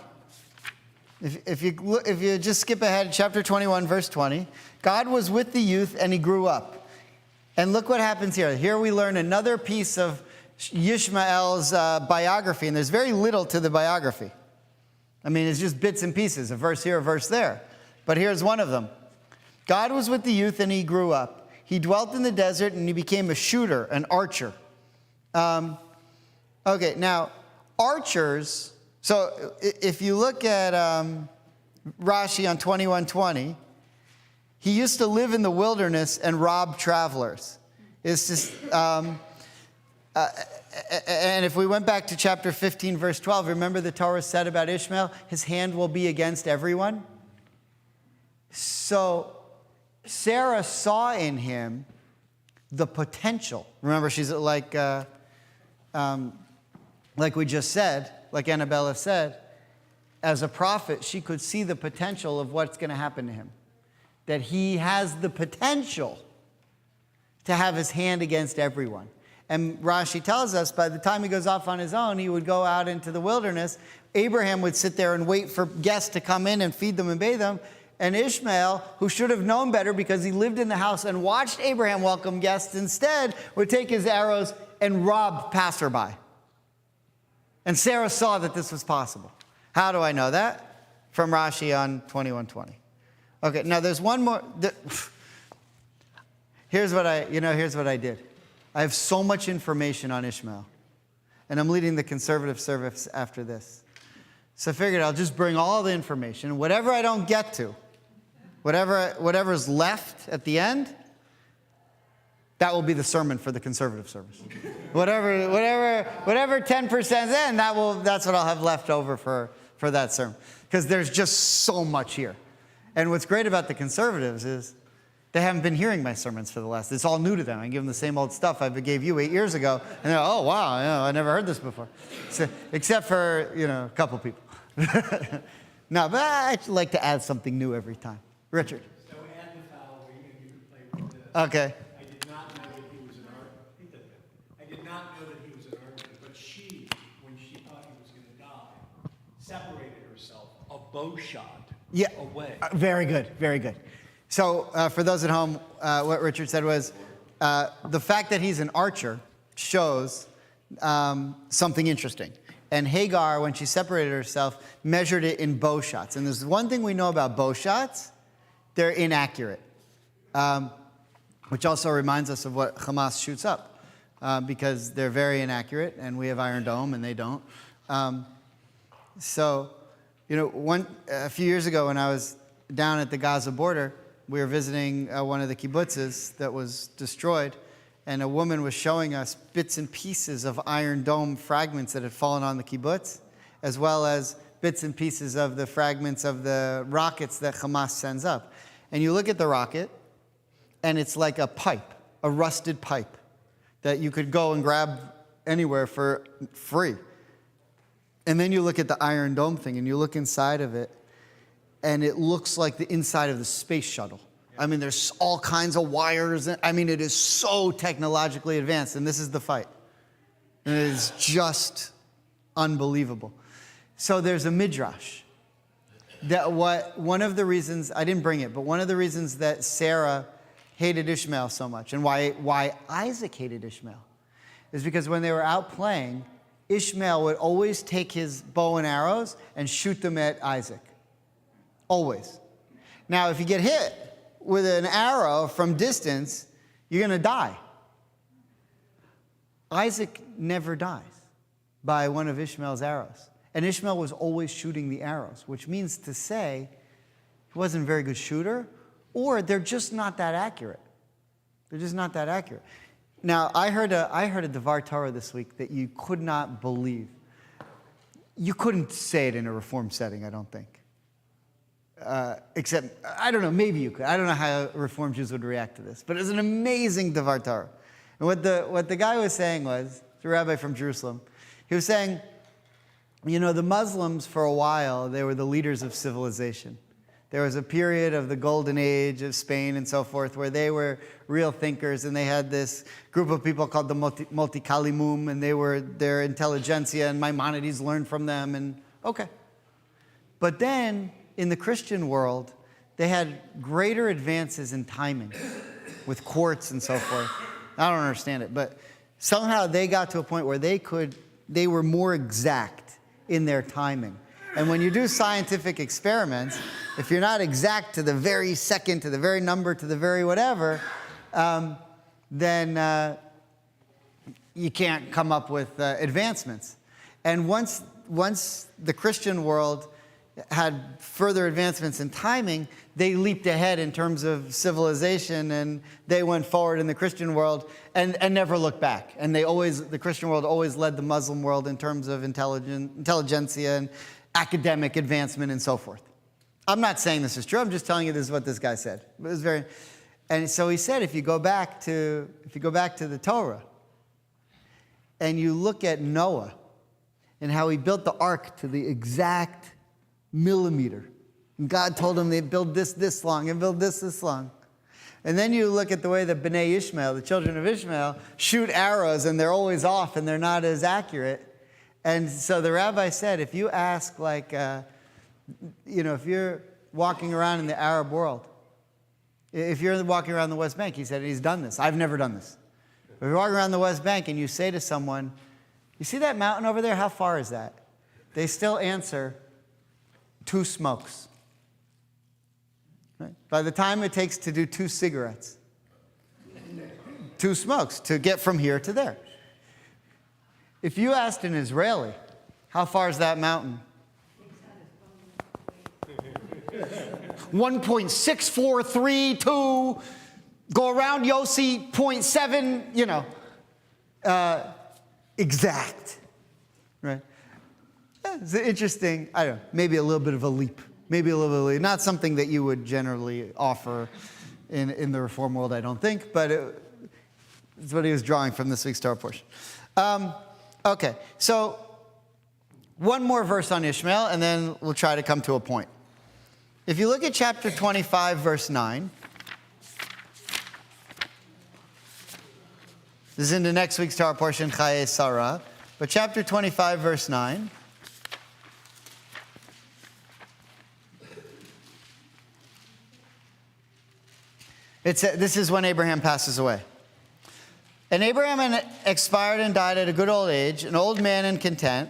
If you just skip ahead, chapter 21, verse 20. God was with the youth and he grew up. And look what happens here. Here we learn another piece of Yishmael's biography. And there's very little to the biography. I mean, it's just bits and pieces, a verse here, a verse there. But here's one of them. God was with the youth and he grew up. He dwelt in the desert and he became a shooter, an archer. Okay, now, archers, so if you look at Rashi on 21:20, he used to live in the wilderness and rob travelers. It's just, and if we went back to chapter 15, verse 12, remember the Torah said about Ishmael, his hand will be against everyone? So Sarah saw in him the potential. Remember, she's like we just said, like Annabella said, as a prophet, she could see the potential of what's going to happen to him. That he has the potential to have his hand against everyone. And Rashi tells us by the time he goes off on his own, he would go out into the wilderness. Abraham would sit there and wait for guests to come in and feed them and bathe them. And Ishmael, who should have known better because he lived in the house and watched Abraham welcome guests, instead would take his arrows and rob passerby. And Sarah saw that this was possible. How do I know that? From Rashi on 21:20. Okay, now there's one more. Here's what I did. I have so much information on Ishmael. And I'm leading the conservative service after this. So I figured I'll just bring all the information. Whatever I don't get to, whatever's left at the end, that will be the sermon for the conservative service. Whatever 10%'s in, that's what I'll have left over for that sermon. Because there's just so much here. And what's great about the conservatives is they haven't been hearing my sermons for the last. It's all new to them. I give them the same old stuff I gave you 8 years ago. And they're, oh, wow, I never heard this before. So, except for, a couple people. No, but I like to add something new every time. Richard. So add the following, and you can play with this. Okay. I did not know that he was an archer. I did not know that he was an archer, but she, when she thought he was going to die, separated herself a bow shot away. Very good, very good. So for those at home, what Richard said was the fact that he's an archer shows something interesting. And Hagar, when she separated herself, measured it in bow shots. And there's one thing we know about bow shots. They're inaccurate. Which also reminds us of what Hamas shoots up. Because they're very inaccurate, and we have Iron Dome, and they don't. A few years ago when I was down at the Gaza border, we were visiting one of the kibbutzes that was destroyed, and a woman was showing us bits and pieces of Iron Dome fragments that had fallen on the kibbutz, as well as bits and pieces of the fragments of the rockets that Hamas sends up. And you look at the rocket, and it's like a pipe, a rusted pipe, that you could go and grab anywhere for free. And then you look at the Iron Dome thing, and you look inside of it, and it looks like the inside of the space shuttle. I mean, there's all kinds of wires. I mean, it is so technologically advanced, and this is the fight. And it is just unbelievable. So there's a midrash that one of the reasons, I didn't bring it, but one of the reasons that Sarah hated Ishmael so much and why Isaac hated Ishmael is because when they were out playing, Ishmael would always take his bow and arrows and shoot them at Isaac. Always. Now, if you get hit with an arrow from distance, you're going to die. Isaac never dies by one of Ishmael's arrows. And Ishmael was always shooting the arrows, which means to say he wasn't a very good shooter, or they're just not that accurate. They're just not that accurate. Now, I heard a Devar Torah this week that you could not believe. You couldn't say it in a Reform setting, I don't think. Except, I don't know, maybe you could. I don't know how Reform Jews would react to this. But it was an amazing Devar Torah. And what the guy was saying was, the rabbi from Jerusalem, he was saying, you know, the Muslims, for a while, they were the leaders of civilization. There was a period of the golden age of Spain and so forth where they were real thinkers, and they had this group of people called the Multikalimum, and they were their intelligentsia, and Maimonides learned from them, and okay. But then, in the Christian world, they had greater advances in timing with quartz and so forth. I don't understand it, but somehow they got to a point where they were more exact in their timing. And when you do scientific experiments, if you're not exact to the very second, to the very number, to the very whatever, then you can't come up with advancements. And once the Christian world had further advancements in timing, they leaped ahead in terms of civilization, and they went forward in the Christian world and never looked back. And the Christian world always led the Muslim world in terms of intelligentsia and academic advancement and so forth. I'm not saying this is true. I'm just telling you this is what this guy said. It was and so he said, if you go back to the Torah and you look at Noah and how he built the ark to the exact millimeter, and God told him they'd build this long and build this long. And then you look at the way that Bnei Ishmael, the children of Ishmael, shoot arrows, and they're always off and they're not as accurate. And so the rabbi said, if you ask, if you're walking around in the Arab world, if you're walking around the West Bank, he said, he's done this. I've never done this. If you're walking around the West Bank and you say to someone, you see that mountain over there? How far is that? They still answer, 2 smokes. Right? By the time it takes to do 2 cigarettes, 2 smokes to get from here to there. If you asked an Israeli, how far is that mountain? 1.6432, go around Yossi, 0.7, exact. Right? It's interesting, I don't know, maybe a little bit of a leap. Not something that you would generally offer in the Reform world, I don't think, but it's what he was drawing from this week's Torah portion. Okay, so one more verse on Ishmael, and then we'll try to come to a point. If you look at chapter 25, verse 9, this is into next week's Torah portion, Chaye Sarah, but chapter 25, verse 9, this is when Abraham passes away. And Abraham expired and died at a good old age, an old man in content,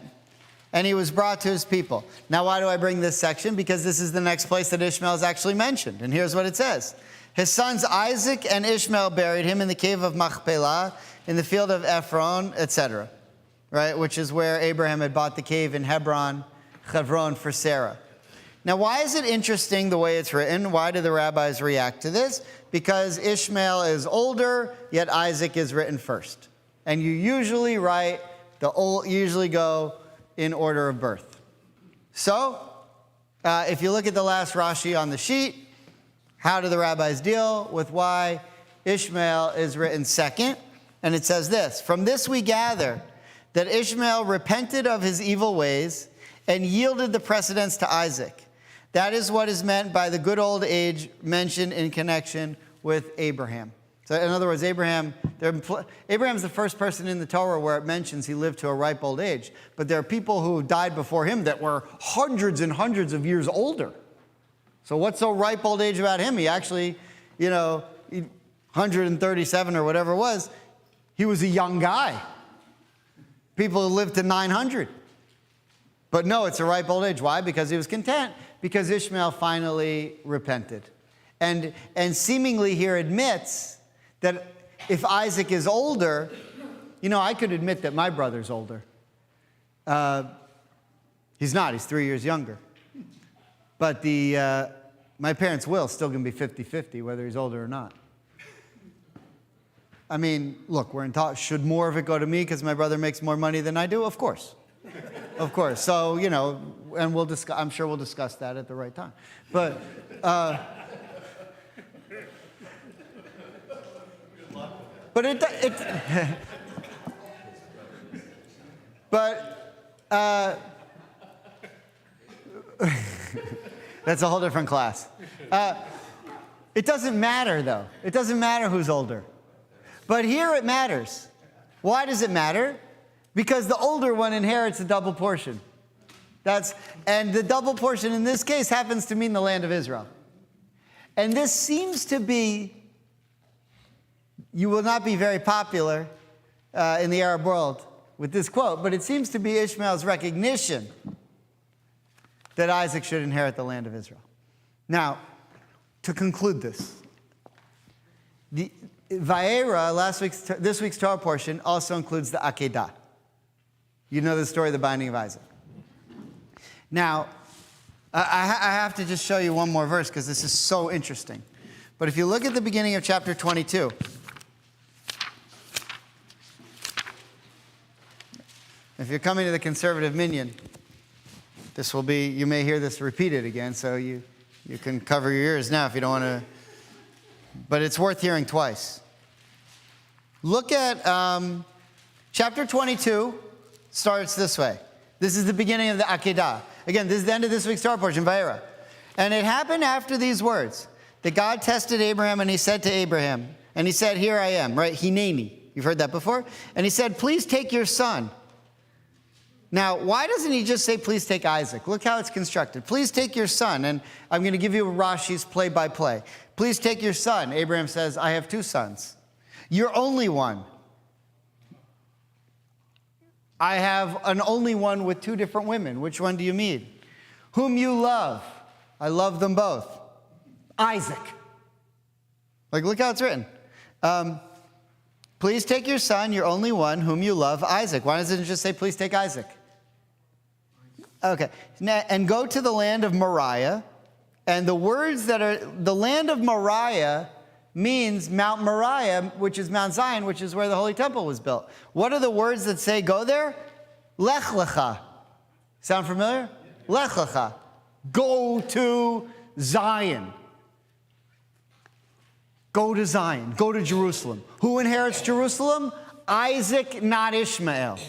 and he was brought to his people. Now, why do I bring this section? Because this is the next place that Ishmael is actually mentioned. And here's what it says. His sons Isaac and Ishmael buried him in the cave of Machpelah, in the field of Ephron, etc., right? Which is where Abraham had bought the cave in Hebron for Sarah. Now, why is it interesting the way it's written? Why do the rabbis react to this? Because Ishmael is older, yet Isaac is written first. And you usually usually go in order of birth. So, if you look at the last Rashi on the sheet, how do the rabbis deal with why Ishmael is written second? And it says this, from this we gather that Ishmael repented of his evil ways and yielded the precedence to Isaac. That is what is meant by the good old age mentioned in connection with Abraham. So in other words, Abraham's the first person in the Torah where it mentions he lived to a ripe old age. But there are people who died before him that were hundreds and hundreds of years older. So what's so ripe old age about him? He actually, 137 or whatever it was, he was a young guy. People who lived to 900. But no, it's a ripe old age. Why? Because he was content. Because Ishmael finally repented. And seemingly here admits that if Isaac is older, I could admit that my brother's older. He's not. He's 3 years younger. But my parents' will still going to be 50-50, whether he's older or not. I mean, look, we're in talk. Should more of it go to me because my brother makes more money than I do? Of course. Of course. So, and we'll discuss, I'm sure we'll discuss that at the right time. But, that's a whole different class. It doesn't matter, though. It doesn't matter who's older. But here it matters. Why does it matter? Because the older one inherits a double portion. And the double portion in this case happens to mean the land of Israel. And this seems to be, you will not be very popular in the Arab world with this quote, but it seems to be Ishmael's recognition that Isaac should inherit the land of Israel. Now, to conclude this, the Vayera, this week's Torah portion, also includes the Akedah. You know the story of the binding of Isaac. Now, I have to just show you one more verse because this is so interesting. But if you look at the beginning of chapter 22, if you're coming to the conservative minyan, this will be, you may hear this repeated again, so you can cover your ears now if you don't want to, but it's worth hearing twice. Look at chapter 22, starts this way. This is the beginning of the Akedah. Again, this is the end of this week's Torah portion, Vayera. And it happened after these words that God tested Abraham, and he said to Abraham, and he said, here I am, right? Hineni. You've heard that before? And he said, please take your son. Now, why doesn't he just say, please take Isaac? Look how it's constructed. Please take your son. And I'm going to give you Rashi's play-by-play. Please take your son. Abraham says, I have two sons. You're only one. I have an only one with two different women. Which one do you mean? Whom you love. I love them both. Isaac. Look how it's written. Please take your son, your only one, whom you love, Isaac. Why doesn't it just say, please take Isaac? Okay. Now, and go to the land of Moriah. And the words that are, the land of Moriah means Mount Moriah, which is Mount Zion, which is where the Holy Temple was built. What are the words that say go there? Lech lecha. Sound familiar? Lech lecha. Go to Zion. Go to Zion. Go to Jerusalem. Who inherits Jerusalem? Isaac, not Ishmael.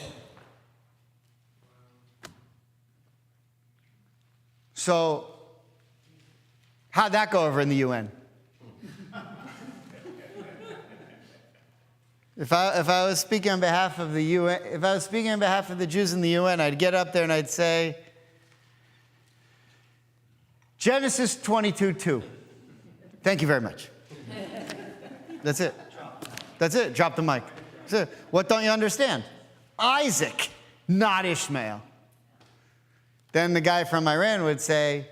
So, how'd that go over in the UN? If I was speaking on behalf of the UN, if I was speaking on behalf of the Jews in the UN, I'd get up there and I'd say, Genesis 22:2. Thank you very much. That's it. That's it. Drop the mic. That's it. What don't you understand? Isaac, not Ishmael. Then the guy from Iran would say,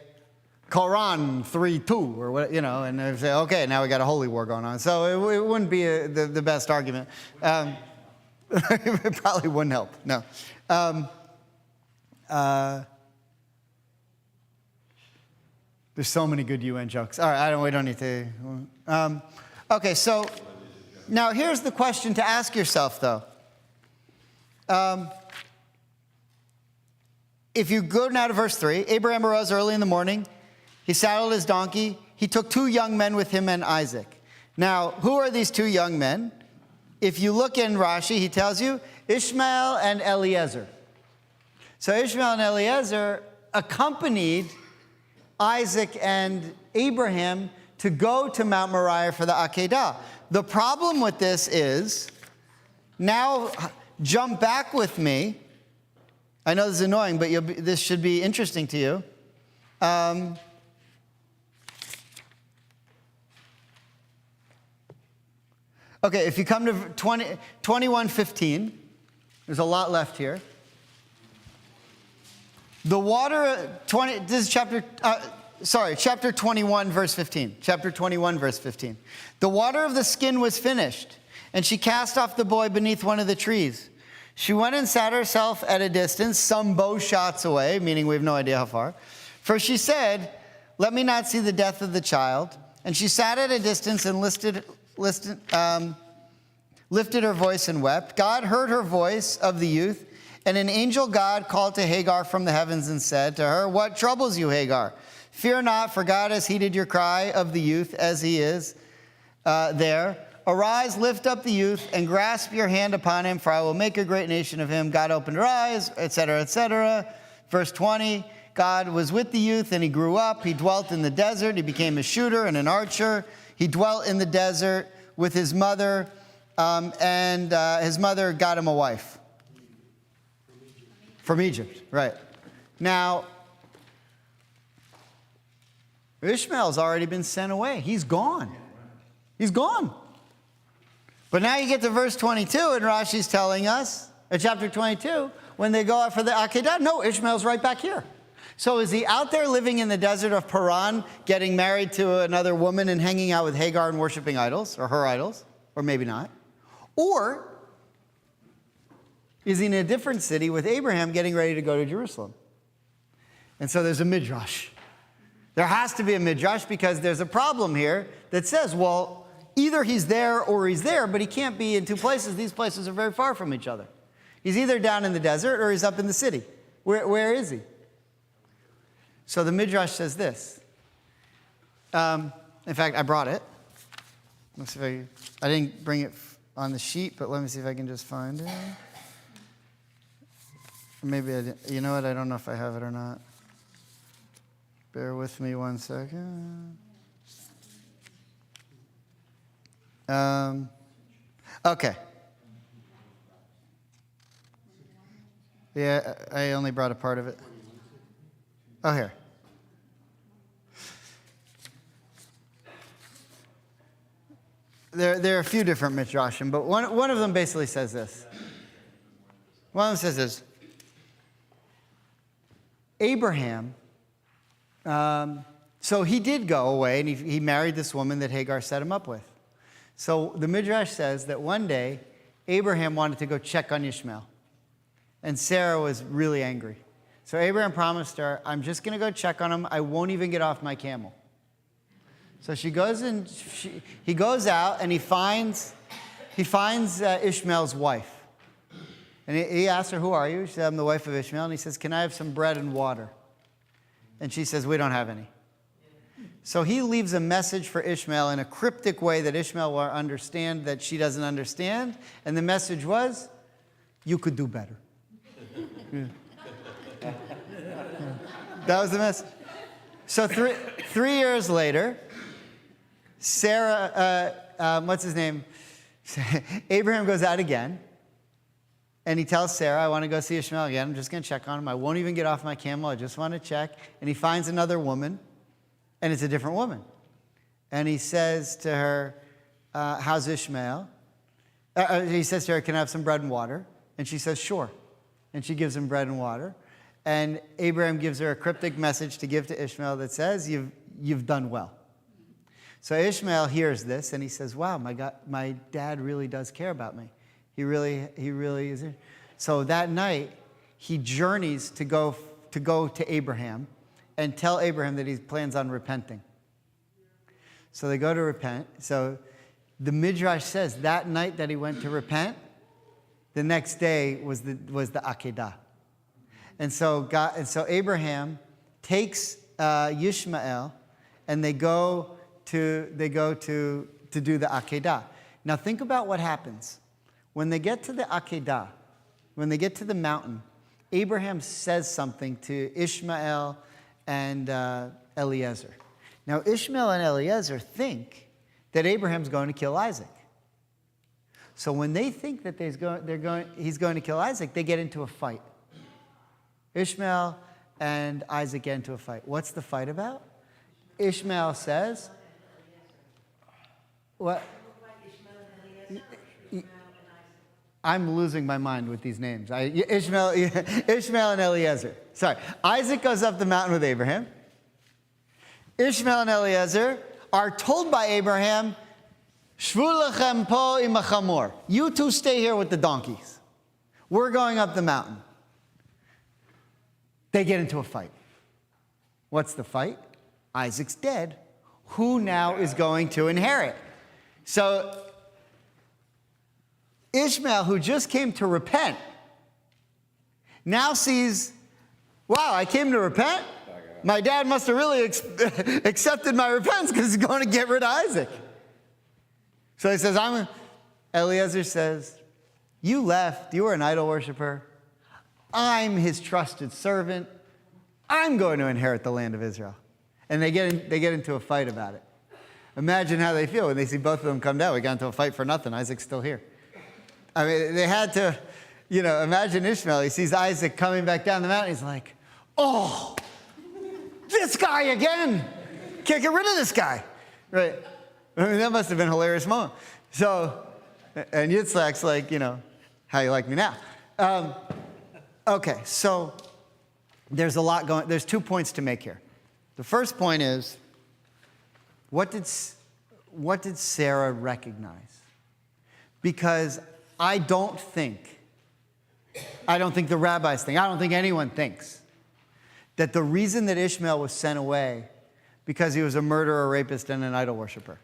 Quran 3:2, or what, and they'd say, okay, now we got a holy war going on. So it wouldn't be the best argument. It probably wouldn't help. No. There's so many good UN jokes. All right, we don't need to. Okay, so now here's the question to ask yourself, though. If you go now to verse 3, Abraham arose early in the morning. He saddled his donkey. He took 2 young men with him and Isaac. Now, who are these 2 young men? If you look in Rashi, he tells you Ishmael and Eliezer. So Ishmael and Eliezer accompanied Isaac and Abraham to go to Mount Moriah for the Akedah. the problem with this is, now jump back with me. I know this is annoying, but this should be interesting to you. Okay, if you come to 21:15, there's a lot left here. The water, this is chapter 21, verse 15. Chapter 21, verse 15. The water of the skin was finished, and she cast off the boy beneath one of the trees. She went and sat herself at a distance, some bow shots away, meaning we have no idea how far. For she said, let me not see the death of the child. And she sat at a distance and lifted her voice and wept. God heard her voice of the youth, and an angel God called to Hagar from the heavens and said to her, what troubles you, Hagar? Fear not, for God has heeded your cry of the youth as he is there. Arise, lift up the youth, and grasp your hand upon him, for I will make a great nation of him. God opened her eyes, etc., etc. Verse 20, God was with the youth, and he grew up. He dwelt in the desert. He became a shooter and an archer. He dwelt in the desert with his mother, and his mother got him a wife. From Egypt, right. Now, Ishmael's already been sent away. He's gone. He's gone. But now you get to verse 22, and Rashi's telling us, chapter 22, when they go out for the Akedah, no, Ishmael's right back here. So is he out there living in the desert of Paran, getting married to another woman and hanging out with Hagar and worshiping idols, or her idols, or maybe not? Or is he in a different city with Abraham getting ready to go to Jerusalem? And so there's a midrash. There has to be a midrash because there's a problem here that says, well, either he's there or he's there, but he can't be in two places. These places are very far from each other. He's either down in the desert or he's up in the city. Where is he? So the midrash says this. In fact, I brought it. Let's see if I didn't bring it on the sheet, but let me see if I can just find it. Maybe I didn't. You know what? I don't know if I have it or not. Bear with me 1 second. Okay. Yeah, I only brought a part of it. Oh, here. There are a few different midrashim, but one of them basically says this. One of them says this. Abraham, so he did go away, and he married this woman that Hagar set him up with. So the midrash says that one day, Abraham wanted to go check on Ishmael, and Sarah was really angry. So Abraham promised her, I'm just going to go check on him. I won't even get off my camel. So she goes and he goes out, and he finds Ishmael's wife. And he asks her, who are you? She said, I'm the wife of Ishmael. And he says, can I have some bread and water? And she says, we don't have any. So he leaves a message for Ishmael in a cryptic way that Ishmael will understand that she doesn't understand. And the message was, you could do better. Yeah. Yeah. That was the message. So 3 years later, Sarah, what's his name? Abraham goes out again. And he tells Sarah, I want to go see Ishmael again. I'm just going to check on him. I won't even get off my camel. I just want to check. And he finds another woman, and it's a different woman. And he says to her, how's Ishmael? He says to her, can I have some bread and water? And she says, sure. And she gives him bread and water. And Abraham gives her a cryptic message to give to Ishmael that says, you've done well. So Ishmael hears this, and he says, wow, my dad really does care about me. He really is. So that night, he journeys to go to Abraham and tell Abraham that he plans on repenting. So they go to repent. So the Midrash says that night that he went to repent, the next day was the Akedah. And so Abraham takes Yishmael, and they go to do the Akedah. Now think about what happens. When they get to the Akedah, when they get to the mountain, Abraham says something to Ishmael and Eliezer. Now, Ishmael and Eliezer think that Abraham's going to kill Isaac. So when they think that he's going to kill Isaac, they get into a fight. Ishmael and Isaac get into a fight. What's the fight about? Ishmael says, what? I'm losing my mind with these names. Ishmael and Eliezer. Sorry. Isaac goes up the mountain with Abraham. Ishmael and Eliezer are told by Abraham, Shvu lechem po im hachamor. You two stay here with the donkeys. We're going up the mountain. They get into a fight. What's the fight? Isaac's dead. Who now is going to inherit? So Ishmael, who just came to repent, now sees, wow, I came to repent? My dad must have really accepted my repentance because he's going to get rid of Isaac. So he says, Eliezer says, you left, you were an idol worshiper. I'm his trusted servant. I'm going to inherit the land of Israel. And they get into a fight about it. Imagine how they feel when they see both of them come down. We got into a fight for nothing. Isaac's still here. I mean, they had to, imagine Ishmael. He sees Isaac coming back down the mountain. He's like, oh, this guy again. Can't get rid of this guy. Right? I mean, that must have been a hilarious moment. So, and Yitzhak's like, how you like me now? Okay, so there's a lot going, there's 2 points to make here. The first point is, what did Sarah recognize? Because I don't think the rabbis think, I don't think anyone thinks that the reason that Ishmael was sent away because he was a murderer, a rapist, and an idol worshiper.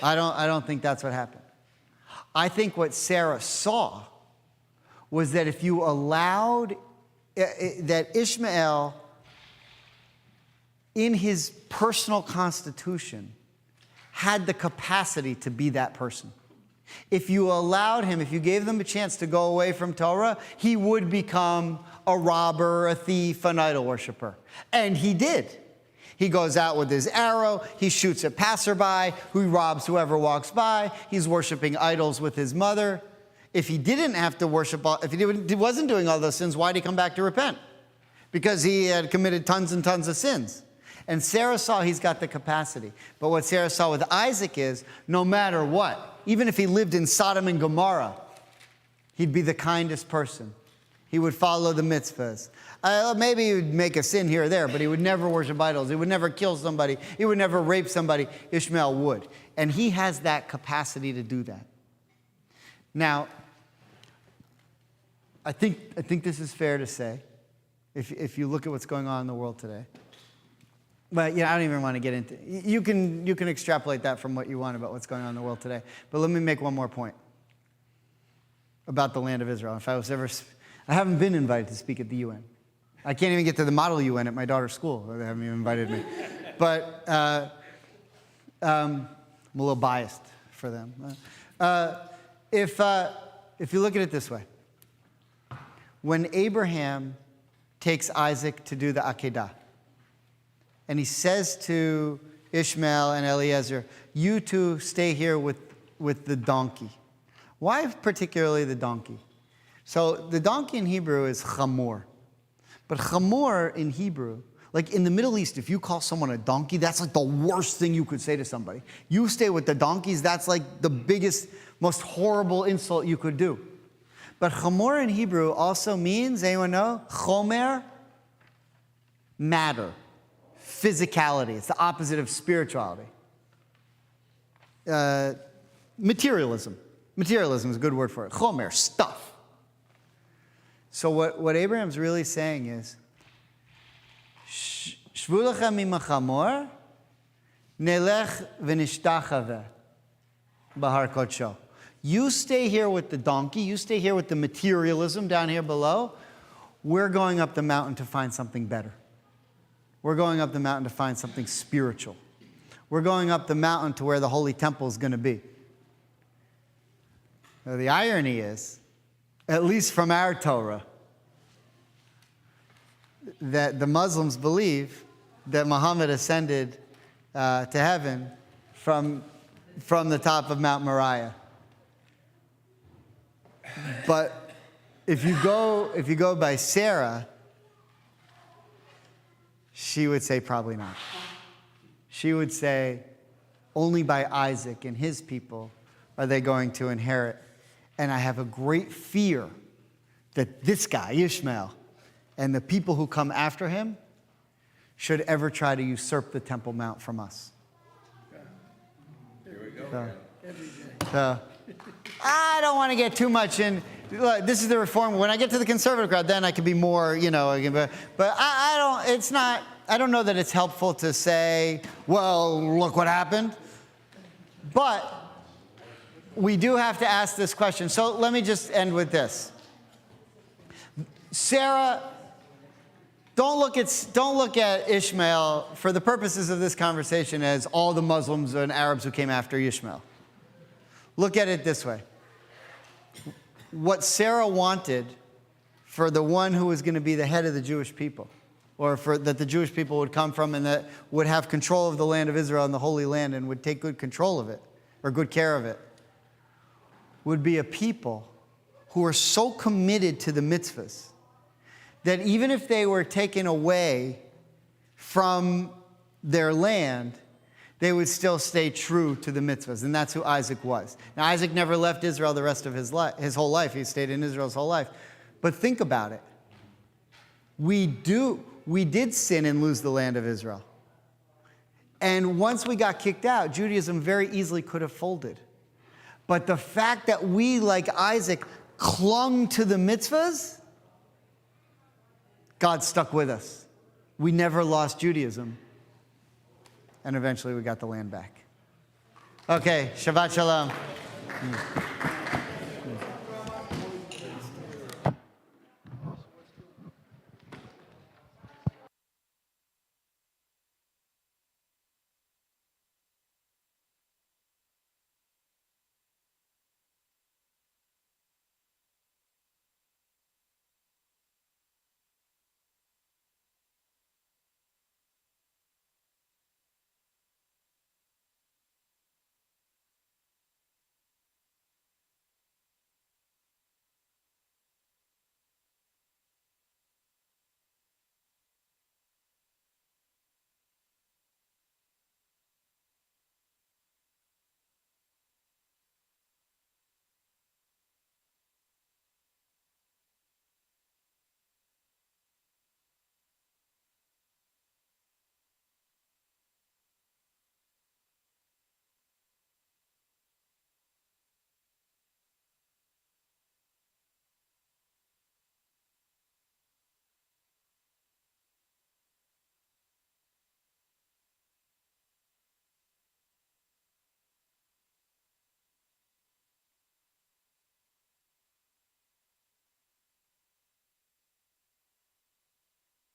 I don't think that's what happened. I think what Sarah saw was that if you allowed that Ishmael, in his personal constitution, had the capacity to be that person. If you allowed him, if you gave them a chance to go away from Torah, he would become a robber, a thief, an idol worshiper. And he did. He goes out with his arrow, he shoots a passerby, who robs whoever walks by, he's worshiping idols with his mother. If he didn't have to worship, if he wasn't doing all those sins, why did he come back to repent? Because he had committed tons and tons of sins. And Sarah saw he's got the capacity. But what Sarah saw with Isaac is, no matter what, even if he lived in Sodom and Gomorrah, he'd be the kindest person. He would follow the mitzvahs. Maybe he would make a sin here or there, but he would never worship idols. He would never kill somebody. He would never rape somebody. Ishmael would. And he has that capacity to do that. Now, I think this is fair to say, if you look at what's going on in the world today. But I don't even want to get into it. You can extrapolate that from what you want about what's going on in the world today. But let me make one more point about the land of Israel. I haven't been invited to speak at the UN. I can't even get to the model UN at my daughter's school. They haven't even invited me. But I'm a little biased for them. If you look at it this way, when Abraham takes Isaac to do the Akedah, and he says to Ishmael and Eliezer, you two stay here with the donkey. Why particularly the donkey? So the donkey in Hebrew is chamor. But chamor in Hebrew, like in the Middle East, if you call someone a donkey, that's like the worst thing you could say to somebody. You stay with the donkeys, that's like the biggest, most horrible insult you could do. But chamor in Hebrew also means, anyone know? Chomer, matter. Physicality. It's the opposite of spirituality. Materialism. Materialism is a good word for it. Chomer, stuff. So what Abraham's really saying is, Shvu lechem im hachamor, nelech v'nishtachave b'har kodsho. You stay here with the donkey, you stay here with the materialism down here below. We're going up the mountain to find something better. We're going up the mountain to find something spiritual. We're going up the mountain to where the holy temple is going to be. Now, the irony is, at least from our Torah, that the Muslims believe that Muhammad ascended to heaven from the top of Mount Moriah. But if you go by Sarah, she would say probably not. She would say only by Isaac and his people are they going to inherit. And I have a great fear that this guy, Ishmael, and the people who come after him should ever try to usurp the Temple Mount from us. Here we go. So, I don't want to get too much in. Look, this is the reform. When I get to the conservative crowd, then I can be more, but I don't. It's not. I don't know that it's helpful to say, well, look what happened. But we do have to ask this question. So let me just end with this. Sarah, don't look at Ishmael for the purposes of this conversation as all the Muslims and Arabs who came after Ishmael. Look at it this way. What Sarah wanted for the one who was going to be the head of the Jewish people, or that the Jewish people would come from and that would have control of the land of Israel and the Holy Land and would take good control of it, or good care of it, would be a people who are so committed to the mitzvahs that even if they were taken away from their land, they would still stay true to the mitzvahs. And that's who Isaac was. Now, Isaac never left Israel the rest of his whole life. He stayed in Israel his whole life. But think about it. We did sin and lose the land of Israel. And once we got kicked out, Judaism very easily could have folded. But the fact that we, like Isaac, clung to the mitzvahs, God stuck with us. We never lost Judaism. And eventually we got the land back. Okay, Shabbat Shalom.